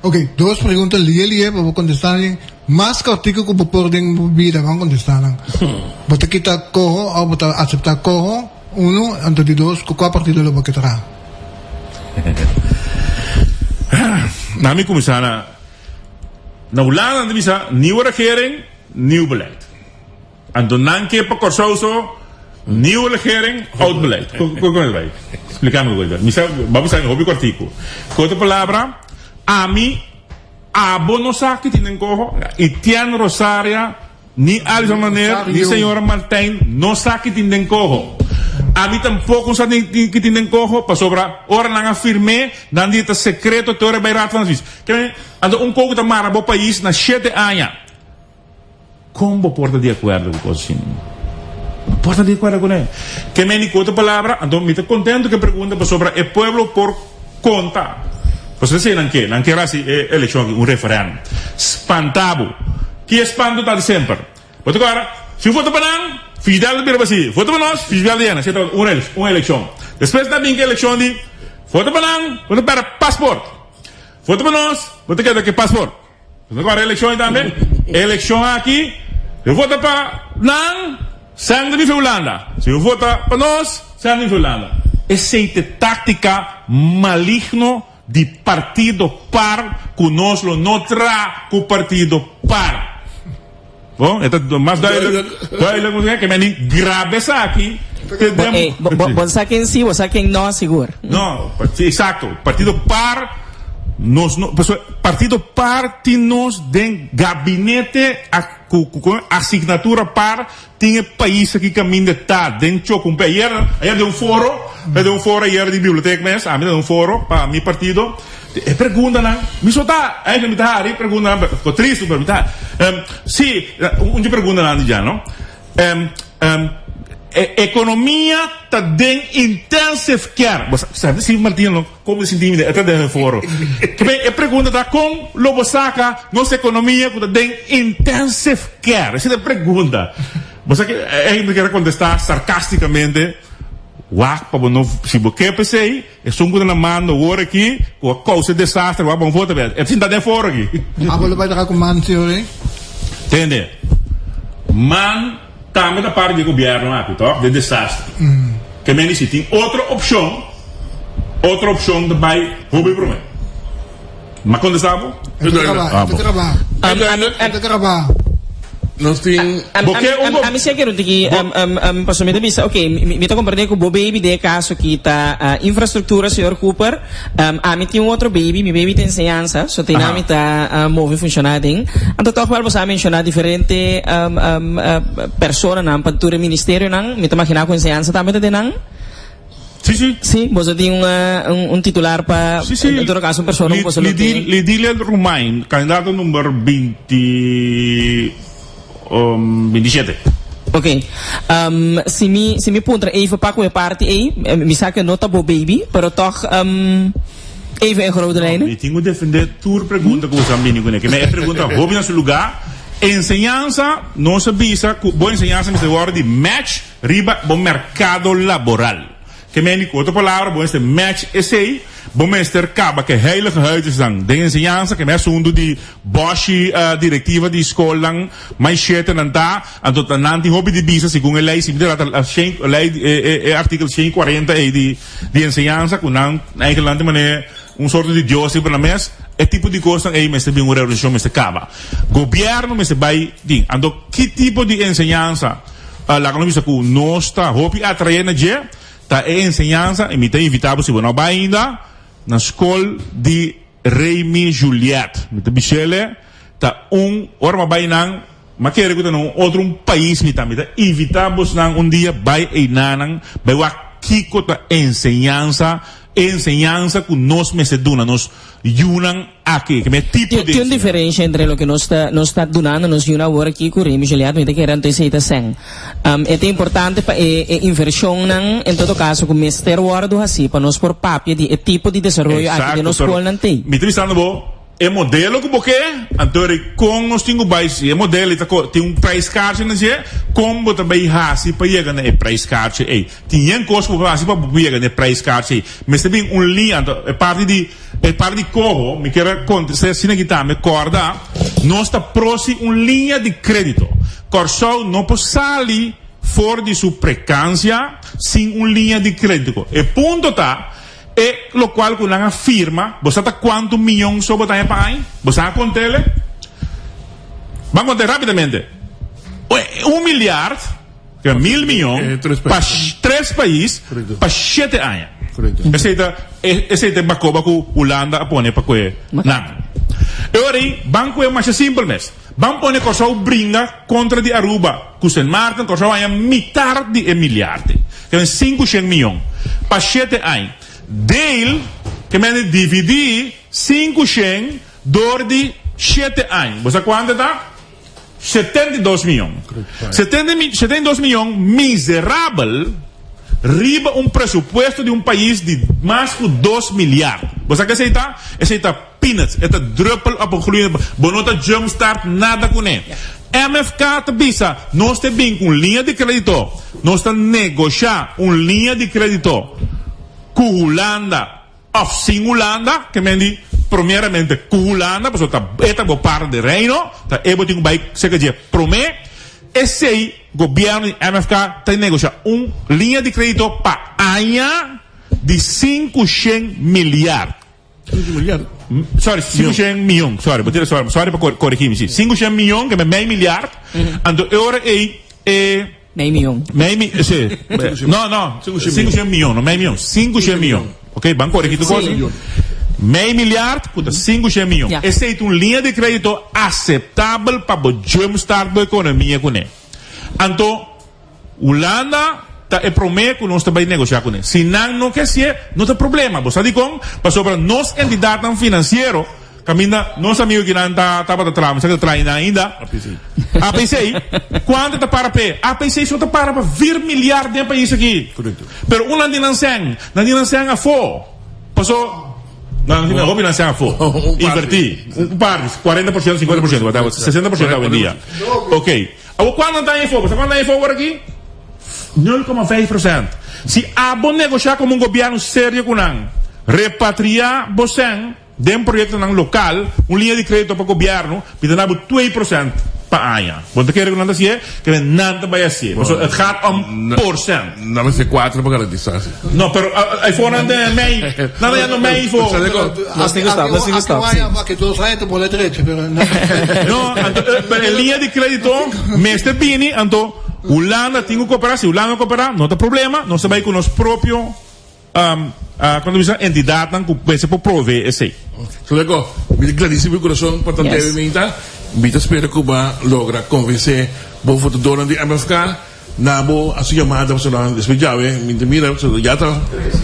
Ok, 2 perguntas liya para contestar. Mas cautico que por den vida vamos contestar. Bota kita cojo ou bota aceptar cojo. 1, antes de 2, qual partido lo que terá? Na mi comisana na Holanda de bisa nieuwe regering, nieuw beleid. En dan nanke pa Kòrsou nieuwe regering, oud beleid. Como vai? Explicamos coisa. Misa, vamos a hobby cortico. Outra palavra, a mim abo no sa que tienen cojo, Etienne Rosario, ni Alison Manuel, ni señora Martijn, no sa que tienen cojo. A mí tampoco sa que tienen cojo, para sobra, ora lang afirmé, dan dito secreto, te ora bij raad van advies. Que ando un coco tamara bo país na 7 años. Como porta de acuerdo con cosas assim? Porta de acuerdo con él. Que me ni outra palavra, ando me contento que pergunta para sobra, el pueblo por conta. Você sei não quer assim eleição um referendo espantado que espanto tá de sempre porque agora se vota para não fiz dela de assim vota para nós fiz dela de ana certo uma eleição depois também que eleição de vota para não vota para passaporte vota para nós vota que passaporte agora eleição também eleição aqui eu vota para não sangue de Holanda se eu vota para nós sangue de Holanda essa é tática maligno de partido par conosco não tra com partido par. Bom, é mais duidelijk que men grave essa aqui. Você quem sim, você quem não, seguro. Não, exato. Partido par, partido par nos den gabinete a assinatura par tinha país aqui caminho de tá dentro com ayer de um foro ayer de biblioteca mes a mim de um foro para mi partido pergunta não me solta aí me tá aí pergunta ficou triste perguntar sim onde pergunta não já não economia está den intensive care. Você sabe se Martino como se entende até de foro. Que bem, a pergunta está com lobo saca nossa economia está den intensive care. Essa é a pergunta. Você que ainda quer contestar sarcasticamente. Uau, para não se você pensei, é só na mão agora aqui com a causa de desastre, vai bom voto bem. É assim está de foro aqui. Ah, vou levar com man senhor, hein? Entende? Man também da parte do governo aqui, tá? De desastre. Que men se tem outra opção de vai hobby para mim. Mas quando estava? Trabalho. Nós temos... A mim sei que passou me bisa, ok, me tô compreendendo que o baby de caso que tá infraestrutura senhor Cooper, a mim tem outro baby, meu baby tem ensinança, só tem a mim tá move funcionando. Então tô falando você mencionar diferente persona na pantura ministério não, me tô imaginar com ensinança também tem não? Sim. Sim, você tem um titular para em todo caso uma pessoa não você não tem. Lidile Romain, candidato número 27. Ok. Se me punta even para qualquer parte aí, me saca nota bo baby, pero toch even em grote lijnen. Eu tenho que defender tua pergunta que você me conhece. Que minha pergunta, hobby no seu lugar, ensinança, não se visa, boa ensinança me agora de match riba bom mercado laboral. Que minha outra palavra, bom este match esse bom meester caba que heilige huis dan de ensinança que me assunto de Bosch diretiva de escola mais chete nanta anto nanti hobby de bisa segundo a lei se a lei artigo 140 de ensinança com nan eigenlijk maneira soort de Joseph para mes é tipo de coisa aí me bem uma revolução me caba governo me vai ding anto que tipo de ensinança lá que não bisa com nossa hobby atrair na je tá ensinança e me tem invitado se não vai ainda na escola de Remy Juliette. Me bichele tá ora vai nang maquere que tá num outro país me tá invitamos nang dia vai e nanang vai wa kiko ta ensinança que nós me se duna nos yunan aqui que me tipo de tem uma diferença entre o que nós está donando nos yuna agora aqui com Remy Juliette me tem que rento esse sen é importante para inversão em todo caso com mister word assim para nós por papia de tipo de desenvolvimento aqui de nós escola não tem me tristando bo é modelo que porque então com nós temos baixo é modelo tem price card não é como também assim para chegar na price card aí tem custo para assim para chegar na price card mas também linha é parte de corro me quer acontecer se não me corda nós está próximo linha de crédito Kòrsou não pode sair fora de sua precância sem linha de crédito e ponto tá e lo qual con una firma você está quanto milhão sobre a pagar você a contar vamos contar rapidamente 1 milhar que é 1.000 milhões para 3 países para 7 anos esse é bacoba que Holanda põe para que não agora banco é mais simples mesmo vamos pôr Kòrsou brinda contra de Aruba com o Mart Kòrsou é metade de milhar que é 500 milhões para 7 anos dele que me dividir 500 door de 7 anos. Você quanto está? 72 milhões. 72 milhões miserável riba presupuesto de país de mais de 2 milhares. Você quer aceitar? Aceita peanuts, é druppel op een gloeiende bonota jumpstart, nada com ele. MFK te bisa, nós te bem com linha de crédito, nós te negociar linha de crédito com Holanda ou sem Holanda, que me diz primeiramente com Holanda, porque está boa parte do reino, tá ebo tem vai se que dia promete, esse governo MFK tem negociar linha de crédito para anha de 500 milhares. Sorry, 500 miljoen. Sorry, para corrigir-me. 500 miljoen, que é meio miljard. Então, euro é... Meio milhão. Não, 500 miljoen, não meio milhão. 500 miljoen. Ok, banco corrigir tudo coisa. Meio miljard, puta, 500 miljoen. Essa é uma linha de crédito aceitável para o jumpstart da economia com ele. Então, Holanda é prometo que nós também negociar com ele. Se não quer ser, não tem problema. Você diz como, para sobre nós entidade financeira, caminha, nosso amigo que não está para trás, você está traindo ainda. APCI. Quanto está para pé? APCI só está para 20 milhares de país aqui. Pero um não tem a fo. Passou. Não, não sei a fo. Inverti. Um par, 40%, 50%, 60% hoje em dia. Ok. Quando não está em fo? Quando está em fo por aqui? 0,5%. Se a bom negociar com um governo sério com não, repatriar você de um projeto local, uma linha de crédito para o governo, pedindo 2% para a área. Quando quer que não seja, que não vai ser. Het gaat om %. Não vai ser 4 para garantizar. Não, pero aí fora não é meio. Não é no meio for. Nós temos que estar. Que todos saem do boleto direito. Não, a linha de crédito, mestre Bini, então Holanda tem que cooperar. Se Holanda cooperar, não tem problema. Nós vai com nosso próprio quando diz entidade que vai ser para prover esse. So legal, me claríssimo o coração para tanto Vita espera que vai lograr convencer o futuro de MFK na a sua chamada para o despejado, mira, já está,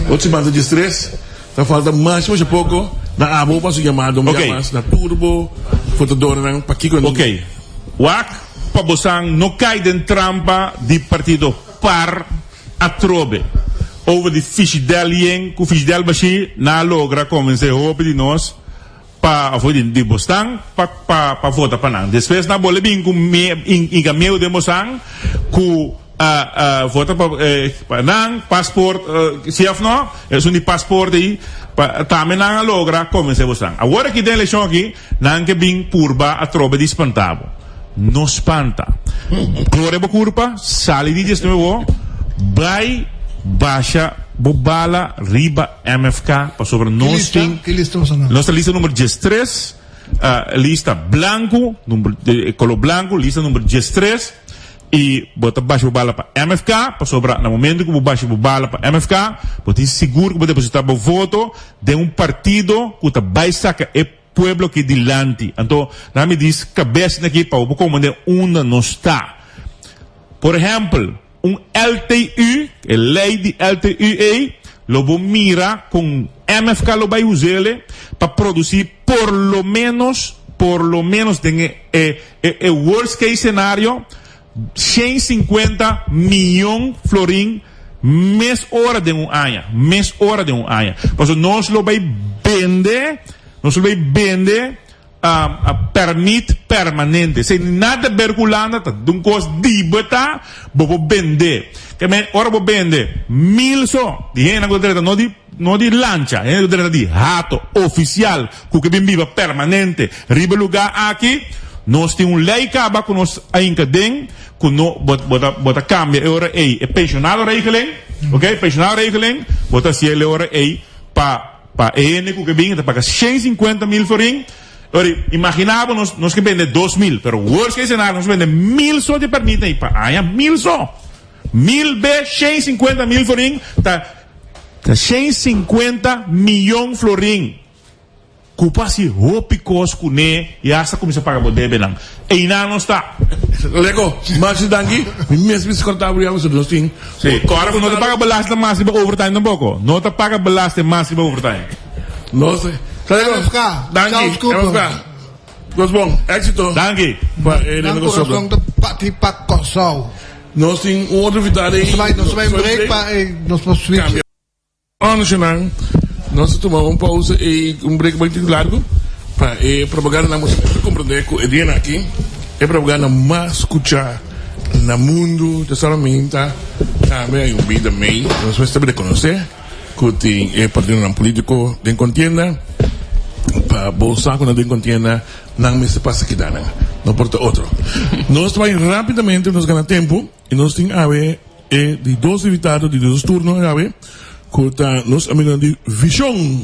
outros mandos de estresse, está falta mais um pouco na abo para a sua chamada, na turbo, futuro não para aqui quando. Ok, wak para você não cair dentro trampa de partido par atrobe. Over de fidelien, que fidel bashi na logra convencer o de nós para de Boston para votar para nós. Depois na bola bem com em caminho de Boston que vota para nós passport se afno é um passport aí também na logra convencer Boston. Agora que tem eleição aqui não que bem purba a tropa de espantavo. Não espanta. Glória para curva, sali de novo, vai baixa bobala riba MFK para sobre nossa lista número 13 lista branco color branco lista número 13 e bota baixa bobala para MFK para sobre no momento que baixa bobala para MFK pode seguro que pode depositar o voto de partido que vai sacar o pueblo que dilante então não me diz cabeça aqui para o comandante não está por exemplo LTU, a lei de LTU, lo mira com MFK lo vai usar para produzir por lo menos o worst case cenário 150 milhões florim mês hora de ano. Porque nós lo vai vender permit permanente. Se nada verculanda, de um custo de bota, vou vender. Que me ora vou vender 1000 só. Dije na coisa não de lancha, de rato oficial, que bem viva permanente. Ribe lugar aqui, nós temos lei que acaba com nós ainda den, que no bota cambia ora aí, é pensionado regeling, ok? Pensionado regeling, bota se ele ora aí para ele que bem, para 150 mil florim. Imaginávamos nós que vende 2.000, pero worst case scenario nós vende 1.000 só de permite aí para 1.000 só. 1.000 b 150 mil florim, tá 150 milhões florim. Culpa se ropicos com ne e essa começa a pagar o débito não. E não está. Lego, mas daqui, mesmo se cortar o real, nós tem. Sim, claro, não te paga belasting máxima overtime também. Não te paga belasting máxima overtime. Nossa. Danke, was bom, éxito. Danke. Pati pak Kòrsou. Nós temos outro vitado aí. Nós vamos break para nós vamos switch. Nacional, nós tomamos pausa e break muito largo para propaganda na música. Compreender que Etienne aqui é propaganda mais escuchar no mundo de Salamenta. Também hay vida meio. Nós vamos saber conhecer que tem partido político de contienda. Para bolsar quando tem contienda não me se passa que dá não porta outro nós vamos rapidamente nos ganha tempo e nós temos a ver de 2 invitados de 2 turnos a ver que nós amigos de Edishon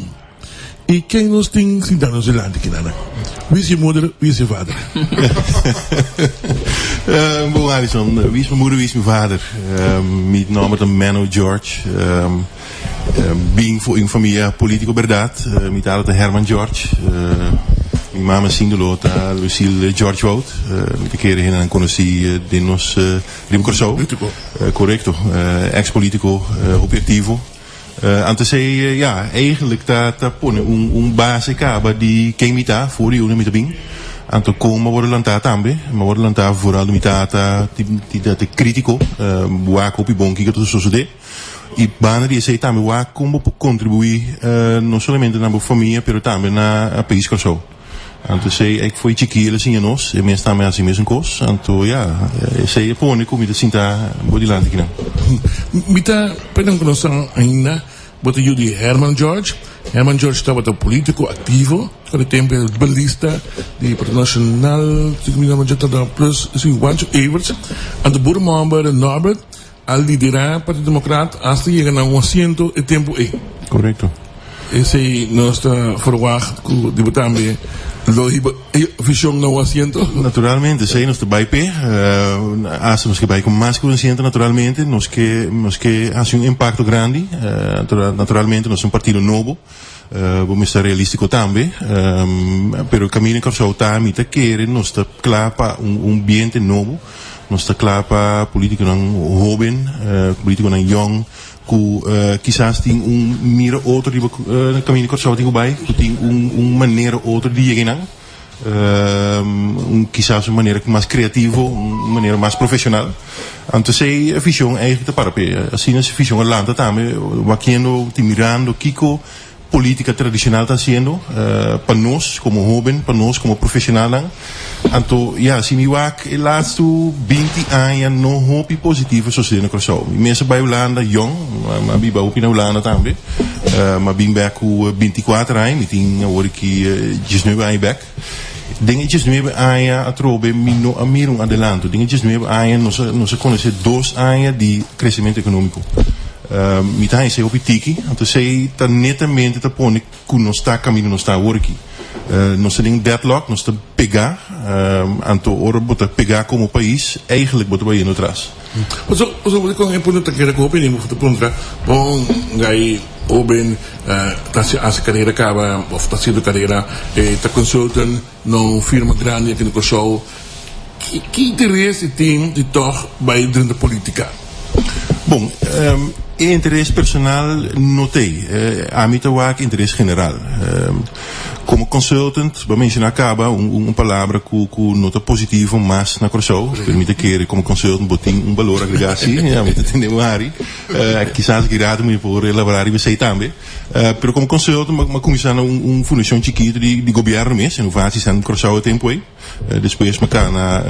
E quem nos tem cidadãos de land, Kinana? Wie is je moeder, wie is je vader? Bom, Alison, wie is mijn moeder, wie is mijn vader? Mijn naam is Meno George. Being voor een familie politico verdad. Mijn vader Herman George. Mijn mama is Sindolota, Lucille George Wout. Met de keren heen en conheci de nos Rim Kòrsou. Correcto. Ex-politico, objetivo. Antes zei, ja, eigenlijk dat pone un base caba die kemita voor die met de bing. Anto komen worden lanta tambe, maar worden lanta vooral de mitata die dat critico, waak op die bonki dat zo zo de. I bana die zei tambe waak como contribui non solamente na família, pero tambe na país Kòrsou. Anto zei ik voor chiquille sin nos, e mes tambe assim mesmo cos. Anto ja, zei pone como de sinta bodiland aqui não. Mita, perdão que nós ainda, bote jullie Herman George. Herman George estava um político ativo, com o tempo belista, de internacional, plus, assim, Wancho Everts, en de boerenmember Norbert, al liderar o Partido Democrata, hasta llegar a asiento e tempo e. Correcto. Esse nós está verwacht, que de também visão no asiento. Naturalmente, sei nós erbij pe, als nós que vai com mais consciente naturalmente, nós que há um impacto grande, naturalmente nós partido novo, vamos estar realístico também, pero o caminho que Kòrsou está a mita querer nós está claro para ambiente novo, nós está claro para político não jovem, político não young, que quizás tem mira outro tipo caminho que Kòrsou tem bij, que tem maneira outro de chegar quizás uma maneira mais criativa, uma maneira mais profissional. Então sei a visão eigenlijk te parape, assim essa visão lanta também, waquendo te mirando kiko política tradicional está sendo para nós como jovem, para nós como profissional. Então, ja, se me wak de laatste 20 anos não hoop positivo suceder no Kòrsou. Mensen bij Holanda jong, maar bij hoop na Holanda também, maar bin back com 24 anos, meting hoor ik just nu bij back. Dingetjes nu hebben aan atrobe mino amirung adelanto. Dingetjes nu hebben aan no se conoce 2 anos de crescimento econômico. Mitai se op tiki, então sei tá netamente tá pone que não está caminho não está working. Nós temos deadlock, nós temos pegar, então ora bota pegar como país, eigenlijk bota vai indo atrás. Mas eu com a ponta que era com opinião, vou te perguntar, bom, aí oben, tá se a carreira acaba, ou tá sendo carreira, tá consultant, não firma grande aqui no Kòrsou, que interesse tem de toch bij de política? Bom, interesse personal notei, a mim tá interesse general. Como consultant, bij mensen acaba palavra com nota positivo, mas na Kòrsou, permite que como consultant botin valor agregatie, ja, met het in de mari, quizás girado me por elaborar e você também, pero como consultant, mas começando fundação chiquita de governo mesmo, inovaties aan Kòrsou a tempo aí, depois makan na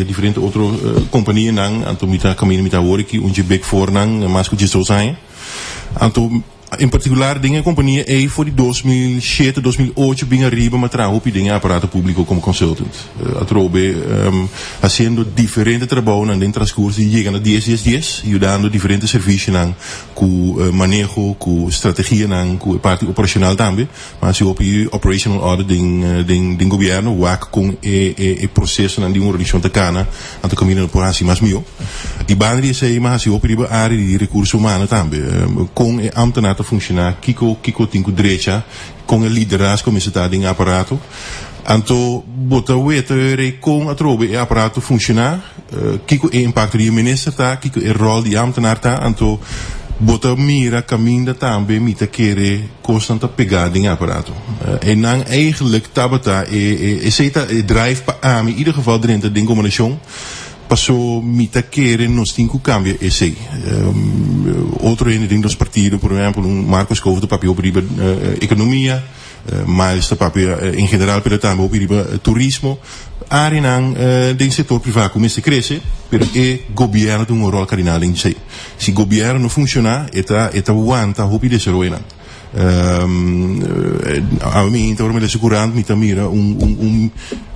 diferente outra companhia nang, anto mita caminho mita work, onde big for nang, mas com digital zijn, anto in particular dingen companhia E voor die 2007, 2008 binga riba maar trouw op die dingen apparaten público como consultant. Atrobe haciendo diferente trabalho en transcurso de llegan a 10 ayudando diferentes servicios nan cu manejo, cu estrategia nan cu parte operacional também, mas op die operational audit ding gobierno wak com e processo nan die organisação te cana anto caminho por assim mas mio. Die baan die sei mas op die área de recursos humanos também com e ambtenaar funcionar kiko tinko direita com o liderazgo como está em aparato anto bota wete com a trobe e aparato funcionar kiko e impacto de minister tá kiko e rol de ambtenaar tá anto bota mira caminho também mita querer constante pegada em aparato en dan eigenlijk tabata e seta drive pa a in ieder geval dentro de combinação passou mita querer nos cinco cambia esse outro ding dos partidos por exemplo Marcos Couve do papel para economia mas do papel em geral para também para turismo arinang do setor privado começa a crescer pero e governo tem rol cardinal em sei se governo não funcionar eta aguanta hopi de seroena a mim então me segurando me tamira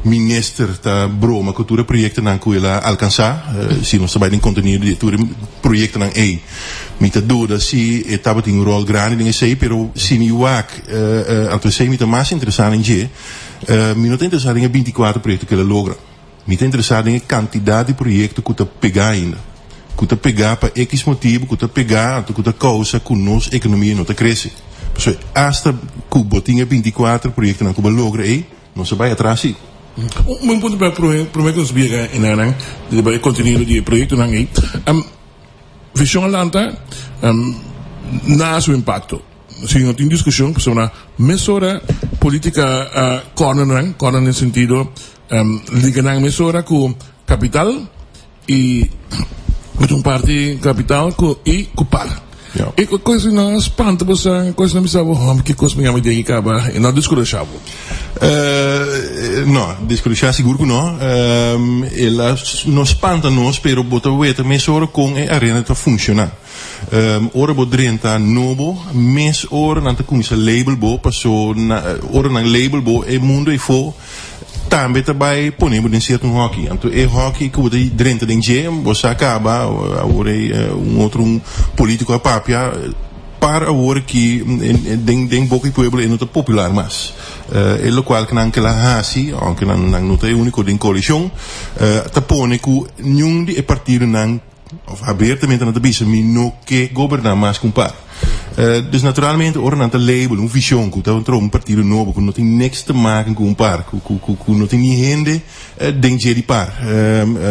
minister ta broma cultura projecten nan ku ela alcançar se nós trabalhamos em conteúdo de projecten nan Mita duda si etapa tem rol grande dingen sei, pero si mi wak anto sei mita mais interessado em je, mi not interessado em 24 projetos que ele logra. Mita interessado em quantidade de projetos que tu pegar ainda. Que tu pegar para X motivo, que tu pegar, que tu causa que nossa economia não cresce. So, hasta que botinha 24 projetos que logra aí, não se vai atrás sim. Um ponto para prometer que nós em de continuar de projeto não aí. Visão Atlanta na seu impacto. Se não tem discussão, pessoa mesura política corner no sentido liga na mesura com capital e com parte capital e com par. E coisa não espanta você, coisa não me sabe que coisa me de acaba e não discussão. Não, discussão seguro que não. Ela não espanta nós, pero bota weta mesora com a arena para funcionar. Ora bodrenta novo, mes ora nanta com esse label bo, passou ora na label bo e mundo e fo também também ponemos em certo hockey. Então é hockey que você drenta de gem, você acaba agora outro político a papia para agora que den boca e pueblo é nota popular mas é o qual que não que lá assim, aunque não tem único de coalição, tapone que nenhum de partido não abertamente na tabisa mi no que governar mais com par. Dus naturalmente, ora não tem label, visão, que está partido novo, que não tem niks te maken com par, que não tem ninguém dentro de par.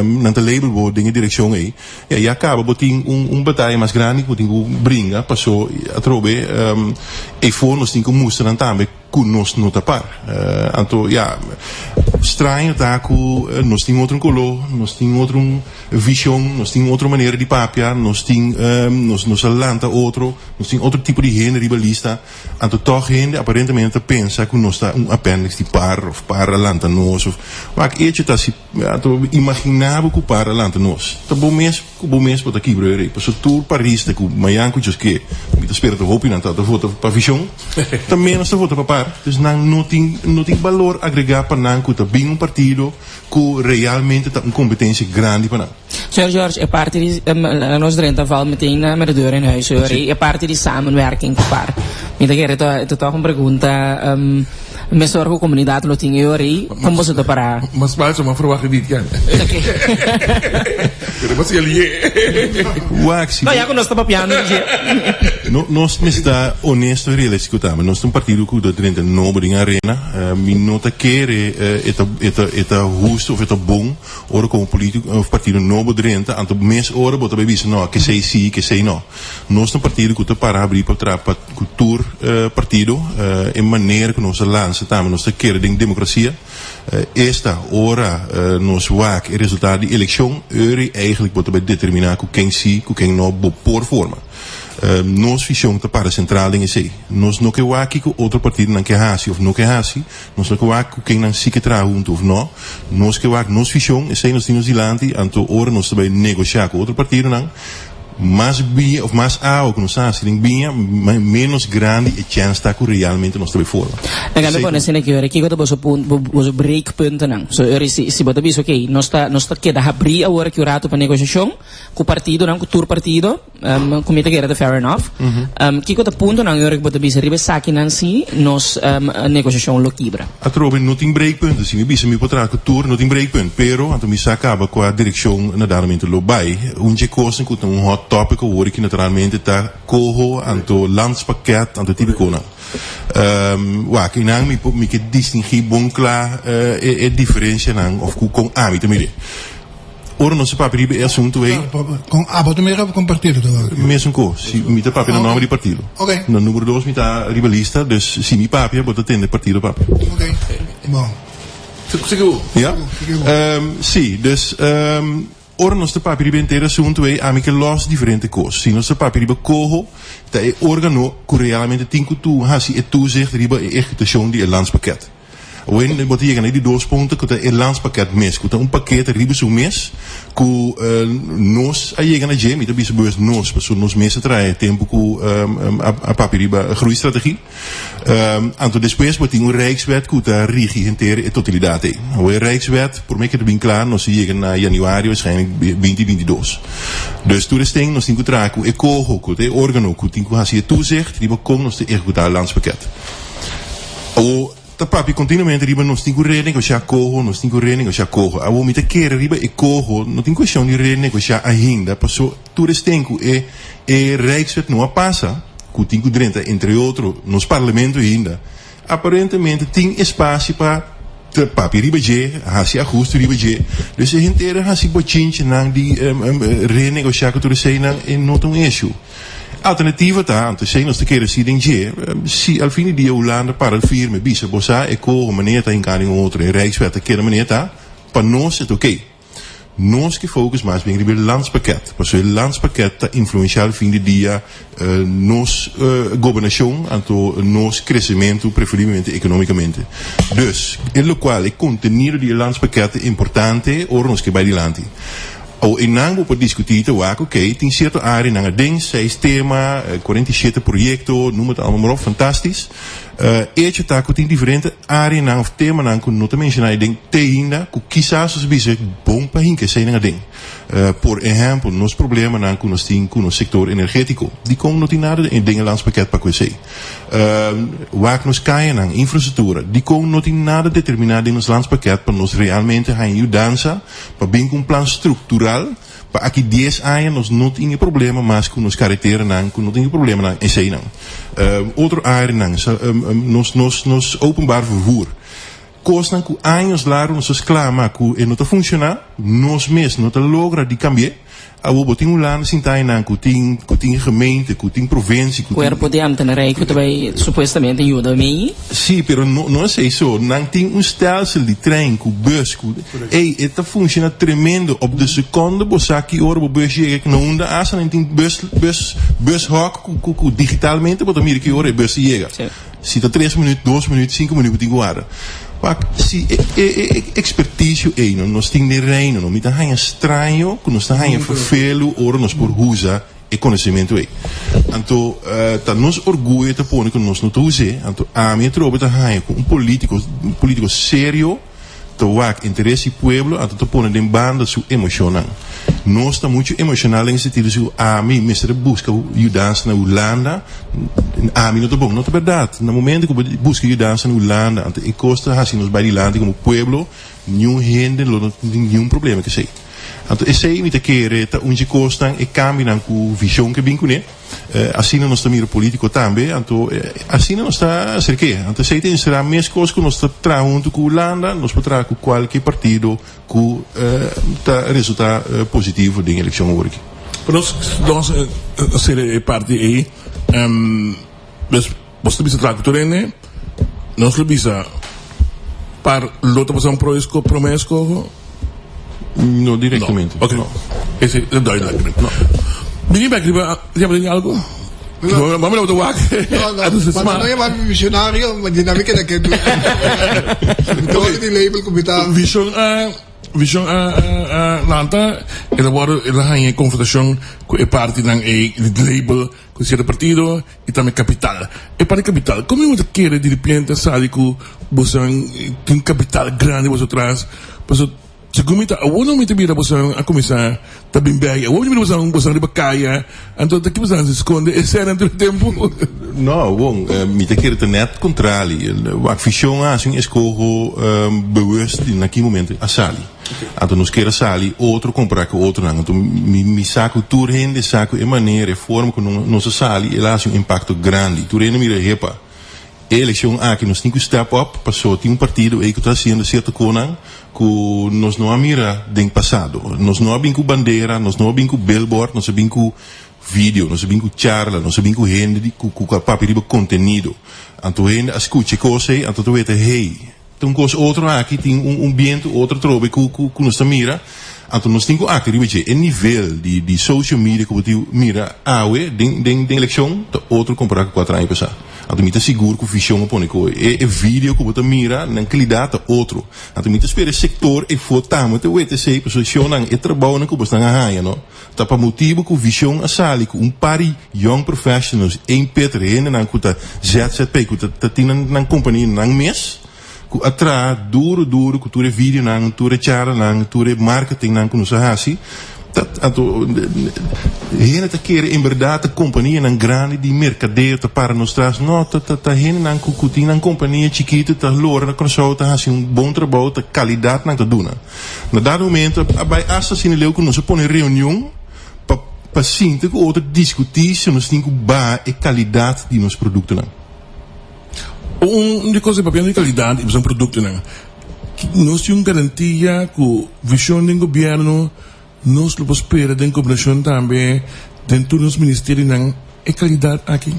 Não tem label, vou dentro de direção aí. E acaba, botem batalha mais grande, botem brinca, passou a trobe, e for nós tem que mostrar também que nós não tá par. Então, estranho tá que nós tem outro color, nós tem outra visão, nós tem outra maneira de papia, nós tem nós lanta outro, nós tem outro tipo de gente ribalista. Então, toch gente aparentemente pensa que nós tá apêndice de par of par lanta nós, mas que tá se imaginável que par lanta nós. Tá bom mês para aqui brother, para tour Paris, que Miami que me espera de hope na tá foto para visão, também nós tá foto para par. Dus não tem valor agregado para não que bem partido que realmente tem competência grande para não. Sr. Jorge, é parte de nós durante val meteen met de deur in huis hoor. É parte de samenwerking com par. Me dá que toch uma pergunta me zorg hoe comunidade lo tinha ori como você para mas mais uma verwachting niet kan mas ele waxi não nós estamos piano nós está honesto e realistico também nós temos partido que dentro da nobre em arena mi nota querer eta justo ou eta bom ora como político partido novo dentro anto mês ora bota bem isso não que sei sim que sei não nós temos partido que está para abrir para cultura partido em maneira que nós lança também nós queremos em democracia esta hora nos waak o resultado de eleição ele eigenlijk wordt determinar quem sim quem não por forma nós visão está para central em si nós não queremos aqui que outro partido não quer assim ou não quer assim nós não queremos que quem não se quer trazer junto ou não nós queremos nós visão e nós temos dilante então hora nós também negociar com outro partido não mais bem ou mais alto que nós assim bem menos grande a chance está que realmente nós também forma. Agora quando se que ora que eu tô boso breakpunten não. So ora se bota biso ok, nós tá que da abrir a hora que o rato para negociação com o partido não com o tour partido, como que era fair enough. Que eu tô ponto não ora que bota biso ribe saque não si nós negociação lo quebra. A trobe não tem breakpunt, assim, biso me potrá que o tour não tem breakpunt, pero então me acaba com a direção naturalmente lo vai, onde coisa que um hot tópico hoor que naturalmente está corro anto landspakket anto típico não que não me que distinguir bom claro é diferença não of com âmbito me ora não se papel é assunto aí com aboto mesmo com partido mesmo coisa se me tá papel no nome de partido no número 2 me tá rivalista dus se me papel bota atender partido papel bom seguro ja sim dus ora nós papel de inteiro assunto é amiga los diferente coisas se nós papel de corro tá é órgão que realmente tem que tu hasi é tu zegt riba execução de landspakket Wen wat hier gaan die 2 punten que é landspakket mes, que um paquete riba su mes, que nós aí gaan na mita bisa beurs nós, pessoas nós meses trai tempo que a papi riba groeistrategie. Anto depois wat um Rijkswet que tá rigi inteira a totalidade. O Rijkswet, por mim que bem claro, nós hier na januário waarschijnlijk 2022. Dus toen is ding nós tinha que trazer o ecoho, que é órgão, que tinha que fazer toezicht, riba com nós te executar landspakket. O ta papi continuamente riba nós tinha que renegociar coho, nós tinha que renegociar coho. A vomita querer riba e coho, não tem questão de renegociar ainda, passou tudo esse tempo e Rijkswet não passa, que tinha que drenta entre outros nos parlamentos ainda. Aparentemente tem espaço para papi riba je, hasi ajuste riba je. Dus a gente era hasi bochinche nang di renegociar que tudo sei nang e not um issue. Alternativa tá, antes sei nós te querer se denje, se al fine dia Holanda para o firme bisa bossa e co maneira tá em carinho outro e Rijkswet aquela maneira tá, para nós é ok. Nós que focus mais bem no landspakket. Porque o landspakket está influenciar fim de dia nos governação, anto nos crescimento, preferivelmente economicamente. Dus, lo qual o conteúdo do landspakket é importante, ora nós que vai adiante. Ou em nango para discutir, ok, tem certa área na ding, 6 tema, 47 projeto, noem het allemaal maar op, fantastisch. Eetje taco tem diferente área na of tema na ku nota mencionar ding te ainda ku quizás os bize bom para hinke sei na ding. Por exemplo, nos problema na ku nos tem ku no sector energético. Die komen not in nada in dingen landspakket para sei. Waar nos caia na infraestrutura, die komen not in nada determinado in ons landspakket para nos realmente gaan ajudança para bem com plan estrutural. Para aqui 10 anos nós não tínhamos problema, mas com nos carreteras não tínhamos problema não em sei não. Outra área não, nos openbaar vervoer. Kosten que anos lá nós exclama que não está funcionando, nós mesmos não está logra de cambiar. A wo tem Holanda sintai não que tem gemeente, que tem província, que cuerpo de ambtenarij que também supostamente ajuda a mim. Sim, pero não é isso. Não tem stelsel de trem, que bus, que está funciona tremendo op de seconde. Você aqui ora o bus chega que não anda asa, não tem bus hawk, que digitalmente, mas também que ora bus chega. Se está 3 minutos, 2 minutos, 5 minutos tem guarda. Se expertise nós temos de reino, não me dá estranho, que nós temos vervelo, ora nós por usa e conhecimento aí. Então, tá nos orgulho de pôr que nós não usamos, então a minha tropa tá com um político sério, to wak interesse pueblo, então tá pôr em banda su emocional. Nós está muito emocional em sentido de a mim, mestre busca ajudança na Holanda, a mim não tá bom, não tá verdade. No momento que busca ajudança na Holanda, então e costa assim nos bailando como pueblo, nenhum gente, não tem nenhum problema que sei. Então esse aí me te querer tá onde costa e cambia com visão que bem com né. Assim nós estamos político também, então assim nós está cerqueira. Então sei tem será mais coisas que nós está junto com Holanda, nós para com qualquer partido que tá resultado positivo da eleição hoje. Nós ser parte aí, você bisa trabalhar nós bisa para luta para um projeto promesco. Não diretamente. No. Ok. No. Esse é duidelijk. No. Begin bij hebben algo? Vamos lá do WAC. Mas não é mais visionário, mas dinâmica da que então de label como está. Vision nanta ela há em confrontação com a parte da label com o partido e também capital. E para capital, como você quer de repente sabe que você tem capital grande você traz, você segundo a não me tira você a começar tá bem bem, a não me você riba caia, então daqui você se esconde e será entre o tempo. Não, bom, me te quer net controle. A visão assim escolho bewust naquele momento a sali. Então nos quer a sali, outro comprar com outro não. Então me saco tour rende, saco e maneira, forma com nossa sali, ela tem impacto grande. Tu rende mira repa. Eleição aqui nós temos que step up, passou tem partido aí que está sendo certo conan que nós não mira do passado, nós não abrimos bandeira, nós não abrimos billboard, nós abrimos vídeo, nós abrimos charla, nós abrimos rende com papel de conteúdo. Então rende escute coisas, então tu vê hey, tem coisa outro aqui tem ambiente outro trobe que nós mira. Então nós temos aqui o nível de social media que você mira, den eleição, outro comparar com 4 anos passado. Anto mita seguro que visão oponico. E vídeo que você mira, não candidato outro. Anto mita espera sector e fotamo te wete sei posição não e trabalho não que você não ganha, não. Tá para motivo que visão asali que pari young professionals em Peter não que tá ZZP que tá tina na companhia não mês. Que atra duro que tu vídeo não, tu chara não, tu marketing não que nos hasi. Anto hene te keren in verdade a companhia nan grande di mercadeio te para nos traz no ta hene nan kukuti nan companhia chiquita te lora na Kòrsou te hasi bom trabalho te qualidade nan te doen. Na dat momento bij assassine leu que nos põe em reunião pa sinta que outra discutir se nos tem que ba e qualidade de nos produtos nan. De coisa para de qualidade e produto produtos nós temos garantia que visão do governo nós lo espera de cooperação também dentro dos ministérios e qualidade aqui.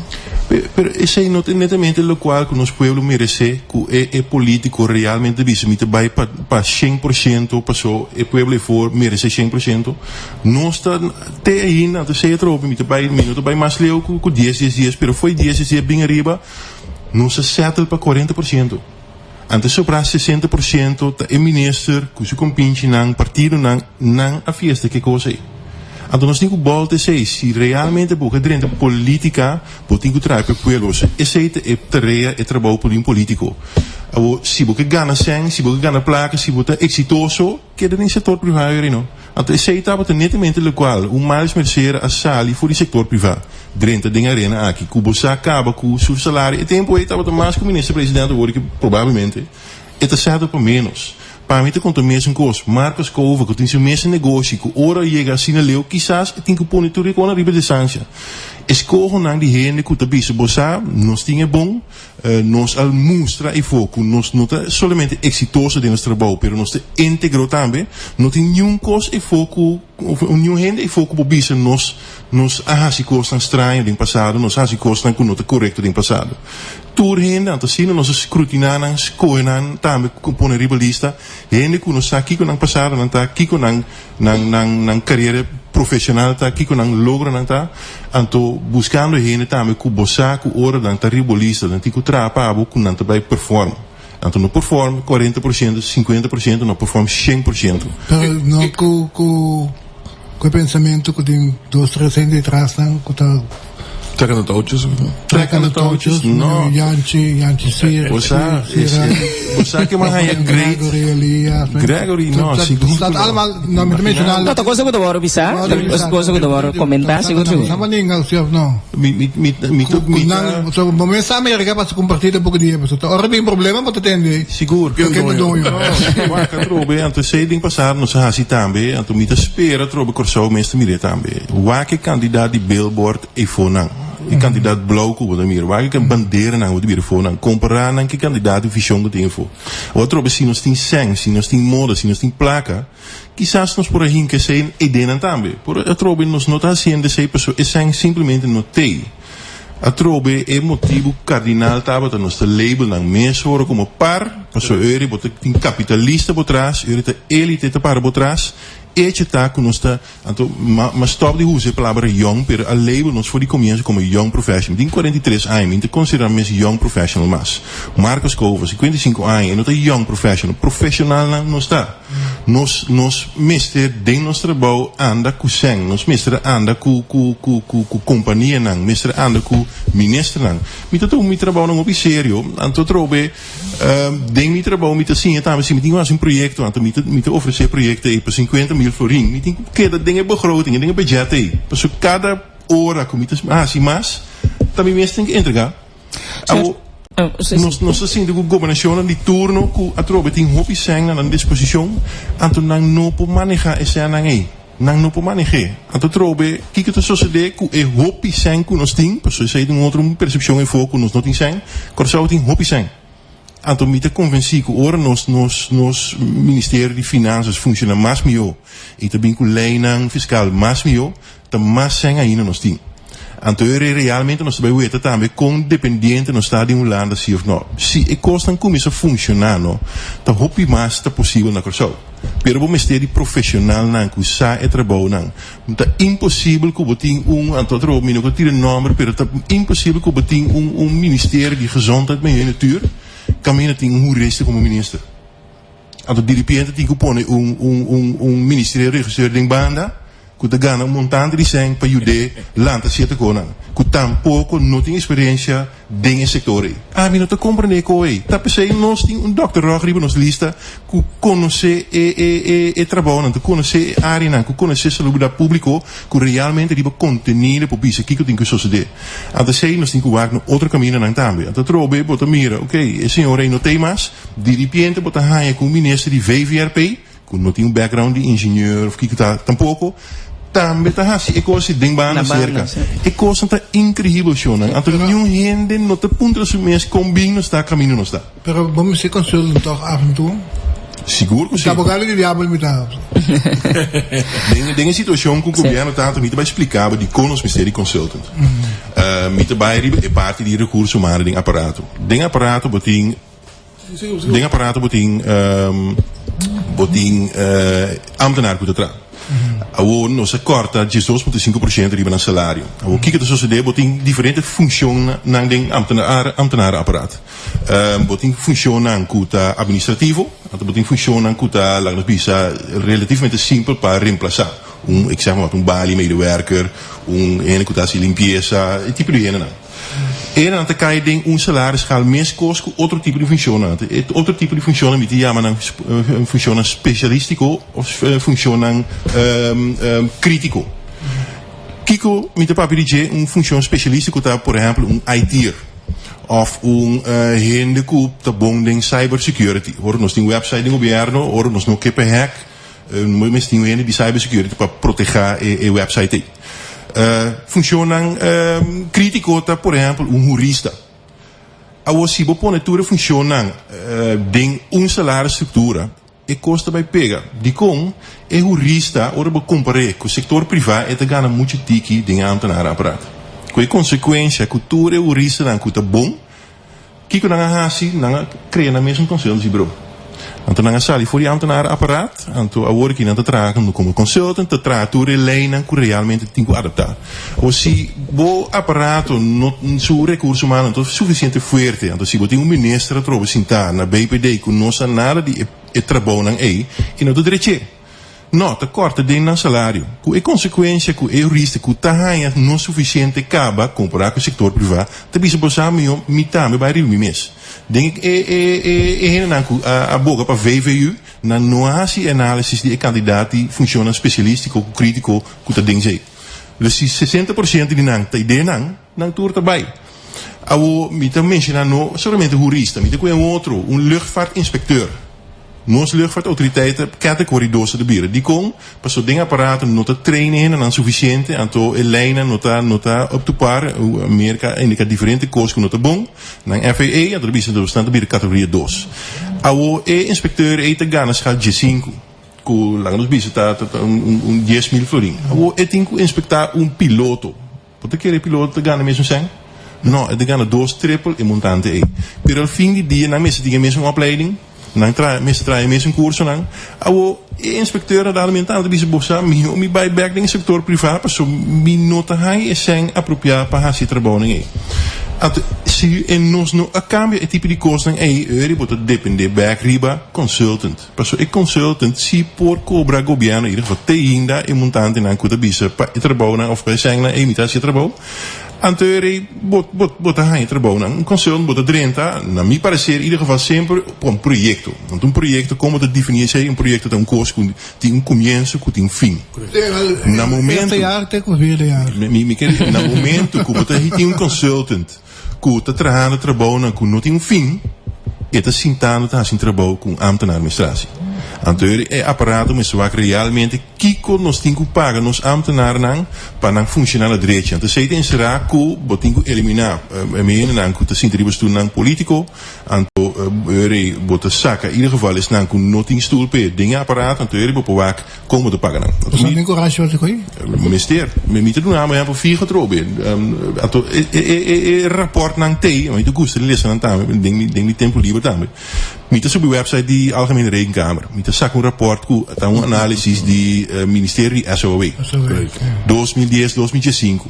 Pero esse é netamente o qual que nosso povo merece que é político realmente visto me vai para 100% passou e povo for merece 100%. Nós está até aí na terceira tropa me vai minuto vai mais leu com 10 dias, pero foi 10 dias bem arriba, nós se settle para 40%. Antes sobrar 60% é minister que se compinche nang partido nang a fiesta que coisa aí. Então nós temos que voltar se realmente porque dentro da política temos que trazer para o povo. Esse é tarefa é trabalho político. Se você ganha sangue, se você ganha placa, se você é exitoso, queda no setor privado, não? Então esse é netamente o qual mais merceira a sali for o setor privado. Dentro da arena aqui, que você acaba com o seu salário, e tempo aí estava mais que o ministro-presidente hoje que provavelmente está certo para menos. Para mim, conta mesmo coisa. Marcos Cova, que tem seu mesmo negócio, que hora chega assim na leu, quizás tem que pôr tudo com a riba de distância. Escorro não de gente que está bicho, você nós tinha bom, nós mostra e foco, nós não está somente exitoso de nosso trabalho, mas nós está íntegro também, não tem nenhum coisa e foco, nenhum gente e foco para bicho, nós arrasi coisas estranhas do passado, nós arrasi coisas que não está correto do passado. Tur gente, então assim nós escrutinamos, escolhemos também com a riba lista, gente que nós está aqui com o passado, não está aqui com a carreira profissional tá aqui com não logra não tá então buscando gente também que bossa que hora não tá ribolista não tem que trapa abo que não tá vai perform então não perform 40% 50% não perform 100%. Pero não com o pensamento que tem 2-3 anos atrás não que tá Trecando touches, não. Yanchi Sir. Você que mais é great. Gregory, não, seguro. Não, me mencionar. Outra coisa que eu devo bisa, outra coisa que eu devo comentar, seguro. Sama ninguém, senhor, não. So, momento sa América para se compartilhar pouco dia, pessoal. Ora tem problema para atender. Seguro. Que me dou eu. Marca trobe, então sei ding passado no sa também, então me espera trobe Kòrsou mestre mire também. Waar que candidato de billboard e fonang. E candidato blauw que o mir, waar que bandeira na o de fonang. Comparar na que candidato visão que tem fo. Outro be se nós tem sang, se nós tem moda, se nós tem placa, quizás nós por aí que sei ideia também. Por outro be nós não tá sendo sei pessoa, é sang simplesmente não tem. A trobe é motivo cardinal tava da nossa label na mesa hora como par, pessoa ele botar tem capitalista por trás, ele tá elite tá para por trás. Etje taak nos ta, então, mas stop de usa a palavra young, pero a label nos foi de começo como young professional. Tem 43 anos, inte consideramos young professional mas. Marcos Cova, 55 anos, não tá young professional. Profissional não está. Nos mister de nosso trabalho anda com sang, nos mister anda com companhia não, mister anda com ministro não. Mita tu mi trabalho não sério, então trobe, de mi trabalho mita sim, tá, mas sim, tem mais um projeto, então mita oferecer projeto aí para 50 mil florin, mita que da dinge begroting, dinge budget aí, para cada hora com mita sim, mas também mestre tem que entregar. Nós assim, do governação de turno, que a trobe tem hobby sang na disposição, então não pode manejar esse ano aí. Não pode manejar. Então trobe, que está sucedendo que é hobby sang que nós temos, para você sair de outra percepção e foco, nós não tem sang, Kòrsou tem hobby sang. Então me te convenci que ora nos Ministério de Finanças funciona mais melhor, e também com lei fiscal mais melhor, tá mais sang ainda nós temos. Anteure realmente nós também weten também com dependente no estado de um lado sim ou não. Se e costam começa a funcionar, não, tá hopi mais tá possível na Kòrsou. Pero o mistério profissional não que sa é trabalho não. Tá impossível que botin antotro mino que tira nome, pero tá impossível que botin ministério de gezondheid met natuur. Caminha tem jurista como ministro. Anto de repente tem que pôr ministério regisseur de banda. Que te gana montante de zijn para ajudar lanta siete conan. Que tampouco não tem experiência em setor. Mim não te compreende coi. Tá pensei nós tem dokter Rochelle nos lista que conhece e trabalho, que conhece área, que conhece saúde público, que realmente riba contenere para bisa que tem que suceder. Até sei nós tem que work no outro caminho não também. Até trobe bota mira, ok, senhor aí não tem mais. De repente bota hanha com o ministro de VVRP, que não tem background de engenheiro, que tá tampouco. Também tá assim, é coisa de banda cerca. É coisa tá incrível, Shona. Então, nenhum gente não te ponta os meus combina está caminho não está. Pero vamos se consultam toch af en toe. Seguro que sim. Tá bogado de diabo me dá. Tem situação com o governo tanto me vai explicar de como os ministério consultant. Me vai é parte de recursos humanos de aparato. Den aparato botin ambtenaar que tra. Awo nossa corta 2,5% riba na salário. Awo kika de sociedade botin diferente funções na den ambtenaar apparaat. Botin função na kuta administrativo, ato botin função na kuta lang bisa relativamente simpel para reemplaçar. Ik zeg maar bali medewerker, ene kuta si limpieza, tipo de ene. Era aan te kijken salaris gaat meer kosten com outro tipo de função. Outro tipo de função met die jammer função specialistico of função critico. Kiko met de papier função specialistico tá, por exemplo, IT'er of handekoop te bonding cybersecurity. Hoor nos die website do governo, hoor nos no kepe hack, mas tem die cybersecurity para proteger a website. Funcionam crítico, tá, por exemplo, jurista. A você põe tudo funcionam tem salário estrutura e custa vai pegar. De com é jurista, ora para comparar com o setor privado, é te ganha muito tiki de ambtenaar apparaat. Com a consequência, que tudo é jurista não custa bom, que quando a hasi não cria na mesma conselho, bro. Então, nós saímos voor die ambtenaar apparaat. Então, a work in te tragen como consultant, te tragen tudo lijnen que realmente tem que adaptar. Ou se o aparato não seu recurso humano não suficiente forte, então se tem ministro trovo sentar na BPD que não sabe nada de trabalho não é e não do direito. Não, te corta de na salário. Com a consequência que o jurista que tá não suficiente caba comparar com o setor privado, te bisa bosa me vai rir mes. Denk a boga para VVU na noatie análise de candidaat die funciona specialistico critico que tá ding sei. Dus se 60% de nang tá ideia nang tour também. Awo me tá mencionando somente jurista, me tá com outro, luchtvaartinspecteur. Nos luchtvaartautoriteiten categorie 2 de bieren. Die kon, pas zo dingen apparaten nota trainen en dan sufficiënte, anto lijnen nota op te par, Amerika en ik had differente koers nota bon, dan FAA, en dat is de stand de bieren categorie 2. Awo inspecteur te ganas gaat G5, ku lang nos bisa ta 10.000 florin. Awo tingu inspectar piloto. Pode querer piloto te gana mesmo sem? No, te gana 2 triple e montante e. Pero al fin di dia na mesa tinha mesmo opleiding. Dan trae mesmo curso nan. Awo inspecteur da alimentar de bisa bossa mi bij back in sector privaat, pas so mi nota hai zijn apropriaat para hasi trabalho at se nos no a cambio e tipo de kosten euro bota depende back riba consultant. Pas so consultant si por cobra governo in ieder geval te inda e montante nan kuta bisa pa trabalho of bij zijn na imitatie trabalho. Anteuri bota hai trabalho consultant bota 30 na mi parecer in ieder geval sempre un proyecto. Want un proyecto como te definir sei un proyecto tem costo tem comienzo com tem fim. Na momento na momento que bota tem consultant que tá trabalhando com não tem fim e tá sentando tá assim trabalho com ambtenaar administratie. Anteur é aparato mas swak realmente kiko nos tingu paga nos ambtenaren nang para nang funcionar direito. Então se tem será que botingu eliminar men nang ku te sintribe stoel nang politico anto bota saca in ieder geval is nang ku noting stoel pe dingen apparaat anteur bopwak komen te paga nang. Dus dan denk ik als je wat ik Minister, me niet te doen aan, maar hebben 4 getrokken. Rapport nang te, maar je goest lezen aan tamen, ding die tempo liever tamen. Niet op de website die Algemene Rekenkamer. Niet zak een rapport ku, een analysis die ministerie SOW. 2010, 2005.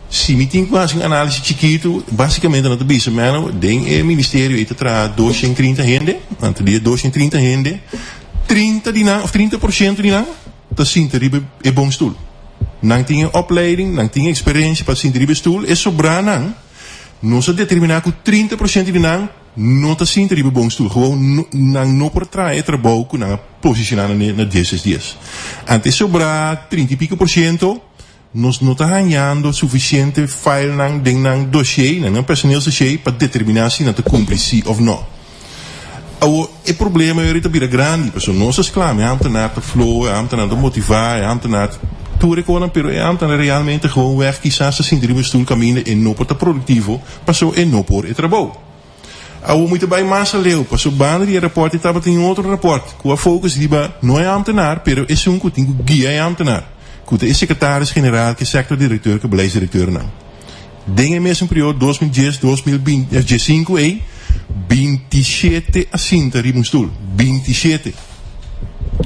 Si mi think was een analyse chiquito, basicamente na tabisa mano, ding ministerio ita tra 230 gente, ante dia 230 gente, 30 dinang of 30% dinang, ta sinta ribe e bom stoel. Nang tinha opleiding, nang tinha experiência para sinta ribe stoel, e sobra nang, não se determinar com 30% dinang, não ta sinta ribe bom stoel, gewoon nang no per trae trabalho ku nang posicionar na 10 dias. Ante sobra 30 e pico por cento, nós não está ganhando suficiente file nang ding nang dossier, nang personeel dossier para determinar se não te cumpre sim ou não. O problema é que é grande, pessoal, nós exclamamos, ambtenaar te flow, ambtenaar te motivar, ambtenaar te recordar, pero ambtenaar realmente gewoon weg, quizás se sinta ribe stoel caminho e não por te produtivo, passou e não por e trabalho. O muito bem massa leu, passou banda de rapport e estava tem outro rapport, com a focus die não é ambtenaar, pero é um que tem guia é ambtenaar. Que é secretaris-generaal, que é sector-diretor, que é beleidsdirecteur não. Dingen mesmo período 2010, 2025 e 27 assinta ribe stoel. 27.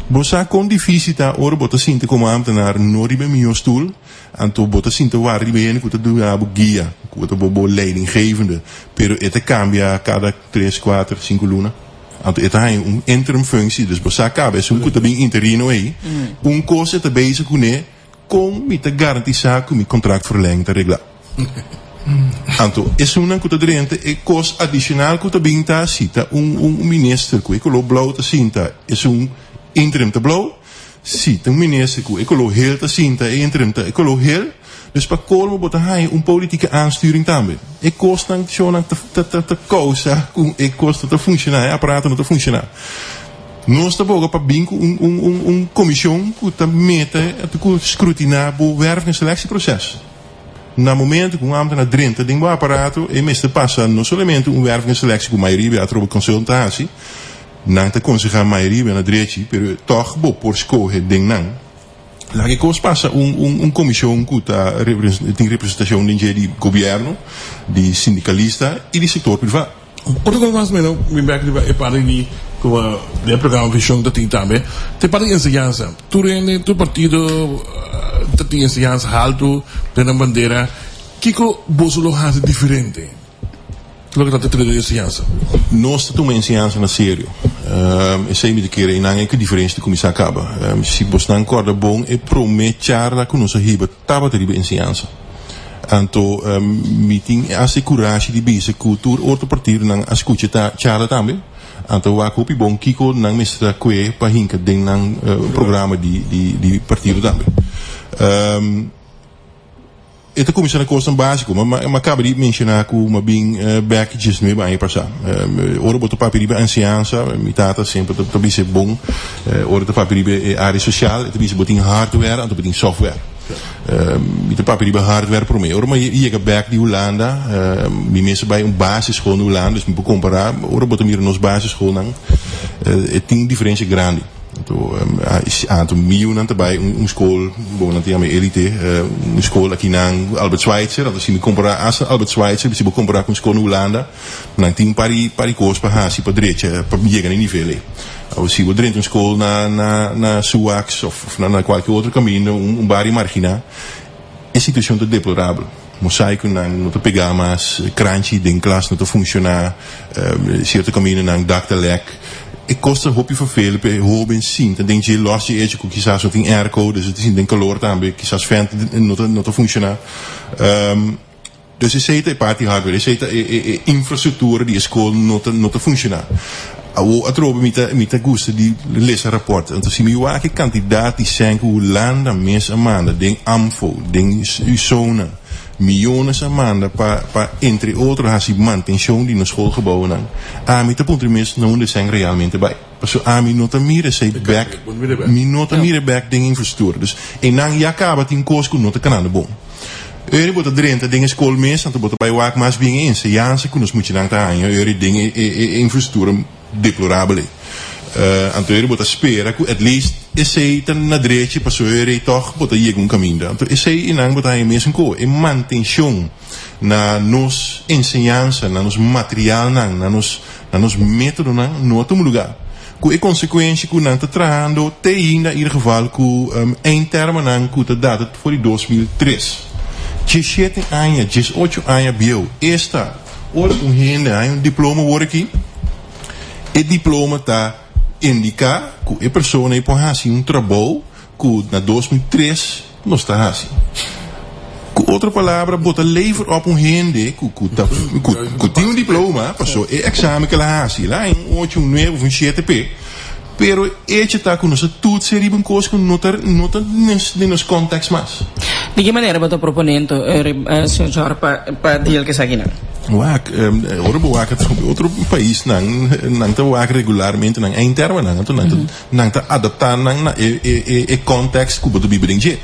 Bosa con difícil tá ora bota sinta como ambtenaar no ribe mio stoel. Anto bota sinta waar ribe en que do abo guia, que bobo leidinggevende. Pero ete cambia cada 3, 4, 5 luna. Anto ete hai interim functie, dus bosa cabe é que bem interino aí. Coisa te bezig com me te garantizar que o contrato verlengd te reglar. Anto, é uma coisa diferente, é coisa adicional que também está cita ministro que é blauw te cinta, é interim te blauw, cita ministro que é heel te cinta, é interim te heel, dus para colmo botar aí politieke aansturing também. É coisa não te causa, é coisa te funcionar, é aparato não te funcionar. Nós estamos para bingo comissão que está meta a escrutinar o werving- en selectieproces. Na momento que ambtenaar drenta tem um aparato e meeste passa não somente werving- en selectie com a maioria através consultatie, não te aconselhar a maioria na direita, pero toch por escolher ding não. Lá que coisa passa comissão que tem representação de governo, de sindicalista e de setor privado. Outra coisa mais Meno, me back é para de como de programa Vision da tem também. Tem para ensinança. Tu rende tu partido tem ensinança alto, tem a bandeira. Kiko bosolo has diferente. Lo que tá de ensinança. Nós temos ensinança na sério. E sei me de que em nada que diferença como isso acaba. Se você não concorda bom, é prometer lá que nós riba tava de ensinança. Anto meeting assicurarsi di base cultura outro partido nang ascucha ta charla também. Anto wa kopi bom kiko nang mistra kwe pa hinka ding nang programa di partido também. Esta comissão é coisa básica, mas acaba de mencionar que uma bem packages me vai passar. Ora botar papel de anciança, mitata sempre também ser bom. Ora botar papel de área social, também se botar hardware, então botar software. Met de papier die hardware voor mij. Maar je gaat back die Hollanda. Die mensen bij een basisschool in Hollanda. Dus moet comparar. Ora botam hier nos basisschool nang. Tem diferença grande. Aantal miljoen daarbij. School, bom nanti aan elite. School aqui nang Albert Schweitzer. Dat is die comparar als Albert Schweitzer. Dus je moet comparar com school in Hollanda. Nang tem pari course para hasi para direita. Para chegar em nível. Ou se você entra em escola na Suax ou na qualquer outro caminho, barrio marginal, é situação deplorável. Mosaico não te pegar mais, crunch de classe não te funcionar, certo caminho não dá te lek. E custa hoop je vervelen, hoop en zien. Dan denk je, los je eetje, quizás wat in airco, dus het is in calor também, quizás vent não te funcionar. Dus je ziet een party hardware, je ziet infrastructuur die school não te funcionar. A tropa mita gusta di lesa rapport. Então se me wake kandidaat die zijn hoe landa mes amanda ding amfo ding zona miljones a maanden para entre otros así mantención de los schoolgebouwen dan. Ami te punto mis não zijn realmente bij. So ami nota mire sei back, mi nota mire back ding infrastructuur. Dus en dan ja acaba tin kosko nota kanaan bom. Euri bota drenta dingen school mes, anto bota bij waak mas bingen in se jaanse kunos moet je dan taan. Euri dingen infrastructuur deplorabele. Anto euri bota spera ku at least esse tan na dreetje paso euri toch bota yegun caminda. Anto esse inang bota hij mes ko e mantención na nos enseñanza, na nos material na nos método no outro lugar. Com a consequência que não está trazendo até ainda in ieder geval com em termen não com a data voor 2003. 17 anos, 18 anos bio. Esta ora um diploma word aqui. E diploma tá indica que a pessoa não pode fazer trabalho que na 2003 não está fazendo. Com outra palavra, bota lever op rende que tem diploma, passou é exame que ela faz lá em 8, 9 ou 7p. Pero este está com nossa tudo seria bem coisa que nota nos contextos mais. De que maneira você proponendo, senhor, para dia que sai aqui? Waak, outro país não te waak regularmente não em termo não te adaptar não e context que você vive dentro.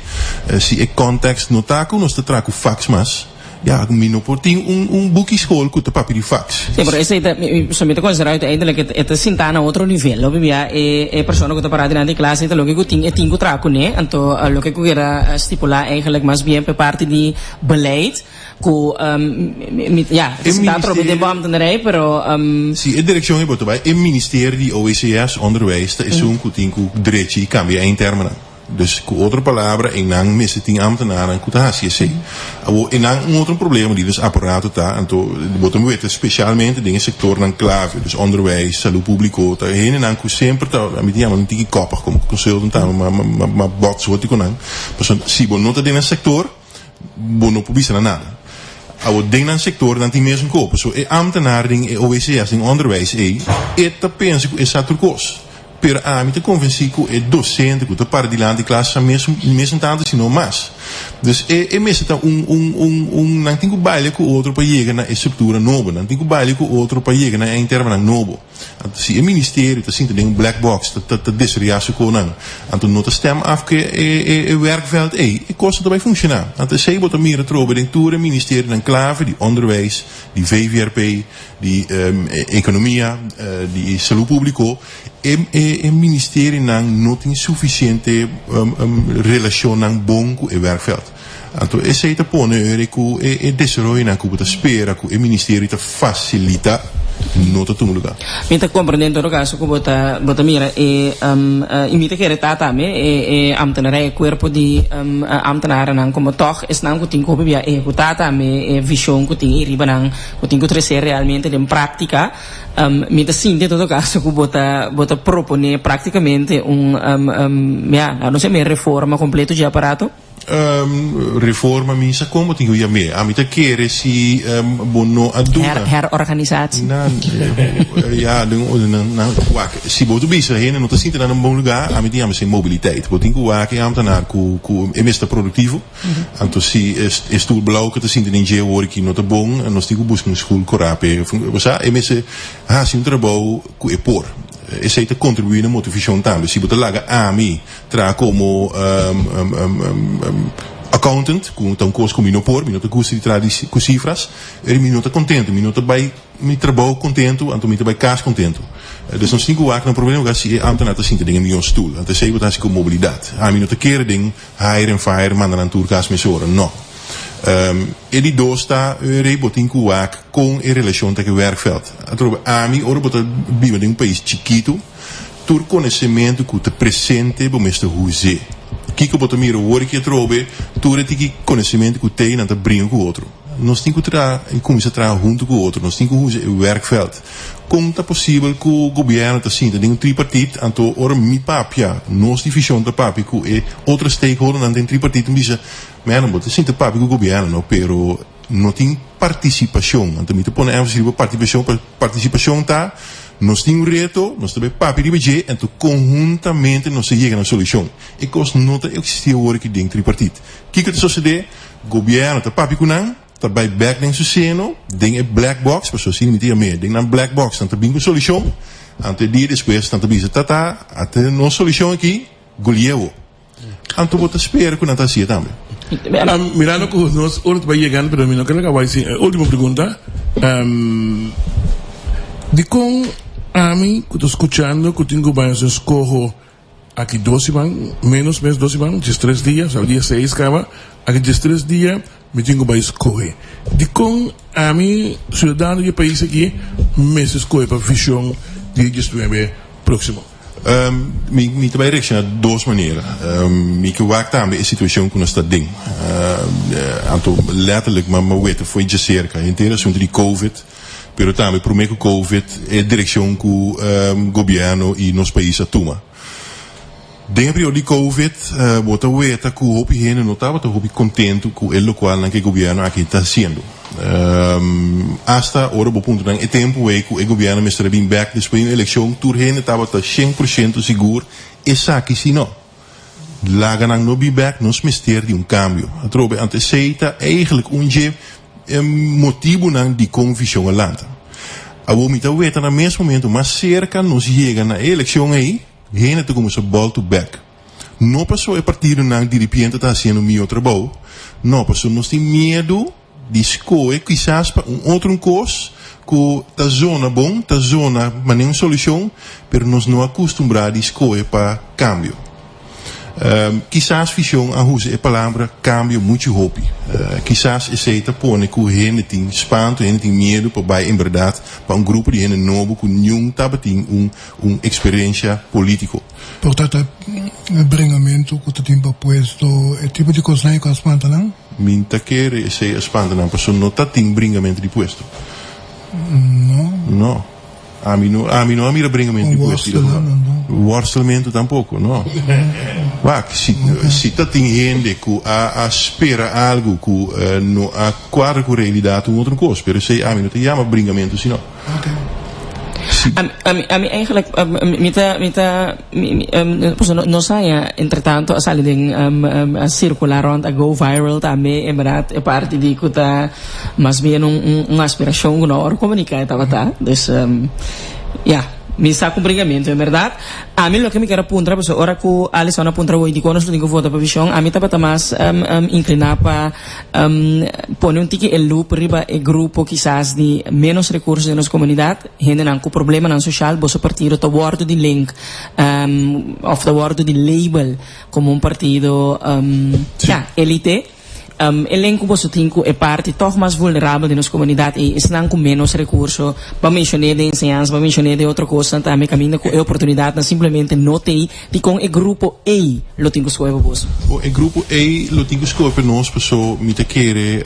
Se e context não tá com nós te trago fax mas ja, Meno tem boekje school com o papel de fax. Sim, por isso somente considerar uiteindelijk het sinta na outro nível. Obvia persona que está parada na classe então logo que tem que trago né, então logo que era estipular eigenlijk mais bem para parte de beleid ja, het staat er op de ambtenarij, pero sim, a direção é botar o Ministério de OECS onderwijs, dat is zo'n kutingu diretie kan weer een termen. Dus com outra palavra, em não messe tem ambtenaren kutasie sei. Em não outro problema die dus apparato tá, então botam weten specialmente dingen sector nan clave, dus onderwijs, saúde público, tá heen en ku sempre tá, a mim não tem que koppig como consultant tá, maar bots wat ik kon. Então, se bo nota dentro sector, bo no publica nada. Ao ding aan sector dan die mensen kopen. Zo ambtenaar ding OECS ding onderwijs eta pensa que essa turcos. Per a mim te convenci que é docente que te para de lá de classe mesmo tanto se não mais. Dus mesmo tá não tem que baile com outro para chegar na estrutura nova, não tem que baile com outro para chegar na interna novo. Se o ministério tá sendo ding black box te desriasse com não. Então não te stem af que werkveld kost daarbij functionar. Want se bota meer trobe ding toer ministério dan clave die onderwijs, die VVRP, die economia, die saúde público. E ministério não tem suficiente relação bom com o werkveld. Então, esse é o ponto que desenvolve que você espera que o ministério te facilita no todo lugar. Então, compreendendo o caso que você mira, imita que está também, ambtenarij, corpo de ambtenaren, como toch, is não que tem que ver, está também, visão que tem, riba não, que tem que trazer realmente em prática. Me assim, em todo caso, que você propõe praticamente não sei, uma reforma completa de aparato. Reforma minsa como tinha já me a mim te querer se bono a duda herorganisatie ja dan se boto bisa heen não te sinta na bom lugar a mim tinha sem mobiliteit boto tinha waak e ambtenaar ku é mesta produtivo então se estou blau que te sinta nem je work não te bom nós tinha buscar uma school corape você é messe sim trabalho ku é por esse aí te contribuir na motivação também se botar laga a mim tra como accountant com tão coisa como minopor minota custo de tradição com cifras minota contento minota vai me trabalho contento então me vai cash contento dus nós temos que não problema que se ambtenaar te zien te dingen miljoen stoel então sei botar com mobilidade a minota keren ding hire and fire mandar aan tour cash mesora não ele dosta botin kuak com em relação com o werkveld. Atrobe a mim ora bota vive em país chiquito, tur conhecimento que te presente bo meeste huze. Kiko bota miro work que atrobe, tur tiki conhecimento que tem na te brinco com outro. Nós temos que trabalhar junto com o outro, nós temos que usar o werkveld. Como é possível que o governo te sinta de tripartite, então ora mi papia, nós divisão da papia que outra stakeholder não tem tripartite, me diz, mas não pode sinta papia com o governo, não, pero não tem participação, então me te põe participação tá, nós temos reto, nós temos papia de budget, então conjuntamente nós chegamos na solução. E cost não existia o que tem tripartite. O que sucede? governo tá papi kunang tá by back ding suseno ding é black box para assim não tinha meer ding na black box tá bingo solução ante dia depois tá bisa tata até no solução aqui golievo anto bota espera que não tá assim também. Mirando que nós outros vai chegando, pero mim não quero acabar assim. Última pergunta. De com a mim que estou escutando que tenho banhos escojo aqui 12 van, menos 12 van, 3 dias, ao dia 6 acaba, aqui 3 dias me tenho banho escoger. De com a mim cidadão de país aqui, me escoge para visão de 19 próximo. Mi te reactie naar duas maneiras. Mi que waakt aan bij de situatie que nós está ding. Anto letterlijk, maar weten foi de cerca. Inteira sobre de COVID, pero também por meio que COVID é direção que o governo e nos países atuma. Dentro do período de COVID, bota weta que o hopi hene notava, tá hopi contento com o local que o governo aqui está fazendo. Hasta ora bo punto nang tempo que o governo me está bem back depois da eleição tur hene estava 100% seguro e saque se não laga nang no be back nos mister de cambio atrobe anteceita eigenlijk motivo nang di convisão alanta a vomita weta na mesmo momento mas cerca nos chega na eleição aí hene te como se ball to back não passou a partir nang de repente tá sendo meu trabalho não passou nos tem medo de escolher quizás para outro curso que tá zona bom, tá zona mas nenhuma solução, pero nós não acostumbrados a escolher para cambio. Quizás visão a usa a palavra cambio muito hopi. Quizás esse pone que o gente tem espanto, o gente tem medo para vai em verdade para grupo de gente novo que nenhum tava tem experiência político. Portanto, o bringamento que tu tem proposto é tipo de coisa que espanta, não? Minta quer esse espanta não, porque não tá tem bringamento de posto. Não. A mim não mira bringamento de posto. Worstelamento tampouco, não. Se tá tem gente que espera algo que não quadra com a realidade um outro coisa, pero sei a mim não te chama bringamento senão. Okay. A mim eigenlijk não saia entretanto sali ding circular rond a go viral também em verdade é parte de que tá mas bem uma aspiração que não comunicar tá dus me está com brigamento, é verdade. A mim, o que me quero apontar, porque ora que a Alison aponta hoje, quando nós temos voto para visão, a mim estava mais inclinar para pôr tique el loop riba e grupo quizás de menos recursos de nossa comunidade, gente não com problema não social, você partido to word de link, of the word de label como partido, elite. Elenco você tem é parte toch mais vulnerável de nossa comunidade e estão com menos recursos para mencionar de ensinança, para mencionar de outra coisa também caminho com a oportunidade simplesmente não tem de com o grupo A lo tenho que escolher você o grupo A lo tenho que escolher para nós pessoa me te querer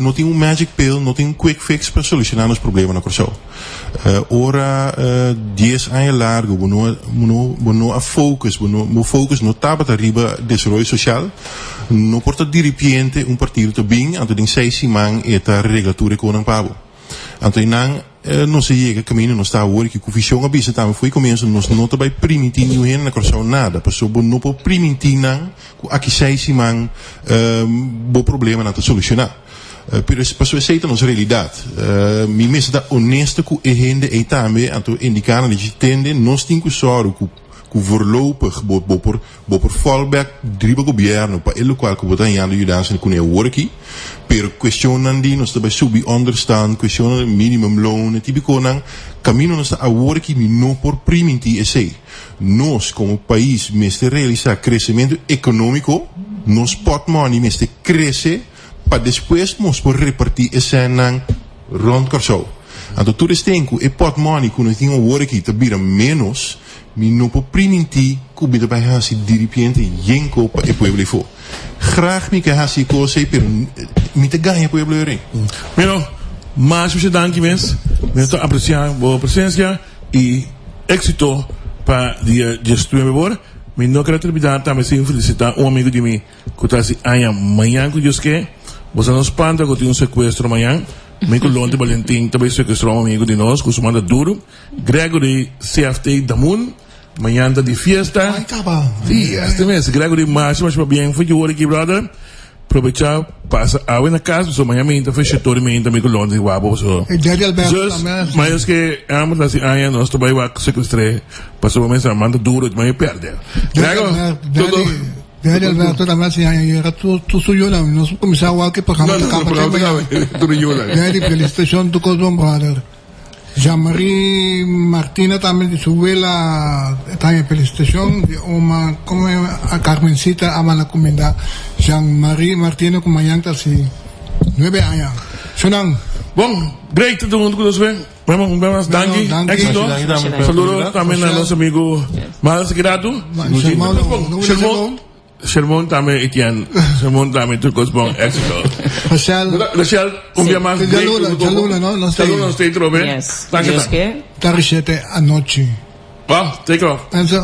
não tem magic pill, não tem quick fix para solucionar os problemas na Kòrsou. Ora 10 anos largo, não a focus não estava arriba desenvolvimento social, não porta de repente partido também, então tem 6 siman e a regulatura com um pavo. Então não se chega caminho não está hoje que o visão abisa também foi começo nós não vai permitir ninguém na Kòrsou nada, pessoa não pode permitir não aqui 6 siman bo problema não solucionar. Pero pessoa aceita nossa realidade. Me mesmo da honesto com a gente e também então indicar que tende nós temos que sorrir que voorlopig por fallback driba governo para ele qual que botar em ajudança com o work pero questionan di nós também subir understand questionan minimum loan tipo nang caminho nós a work mi não por permitir esse nós como país mestre realizar crescimento econômico nós pot money mestre crescer para depois nós por repartir esse nang rond Kòrsou então tudo isso tem que pot money quando tem um work te bira menos mi não pode permitir que o bida vai fazer de repente yenko para o povo for. Graag me quer fazer coisa, pero me te ganha para o povo rin. Meno, mas você danke mes, me tô apreciar a presença e éxito para dia gesto memor. Me não quero terminar também sem felicitar amigo de mim que está assim amanhã que Deus quer. Você nos espanta que tem sequestro amanhã. Me colonte Valentim também sequestrou amigo de nós, que se manda duro. Gregory CFT Damun, mañana de fiesta. Ay, capa. Sí, este mes, Gregory Marcio, mas bien, foi de hora aqui, brother. Aproveitar, passa a na casa, so amanhã me fecha todo me me com Londres, guapo, so. E Daddy Alberto Just, também. mas que amo assim, aí nós tô vai sequestré, passou uma mensagem, manda duro, mas perde. Grego, tudo. Daddy Alberto também assim, aí era tu suyo não, nós começamos a que para Não, tudo yola. Daddy, felicitação do Kòrsou, brother. Jean-Marie Martina también de su abuela también felicitación de uma como a Carmencita ama la comida Jean-Marie Martina como mayanta así 9 años sonang Bom, great to do com você. Vamos, danke. Éxito. Saludos también a los amigos más grato. Sherman también Etienne. Sherman también Turcos Bon. Éxito. Rochelle, un día más. Jalula, ¿no? Saludos, stay true, Yes. Danke. Yes, que? Tarishete anoche. Well, take off. Eso.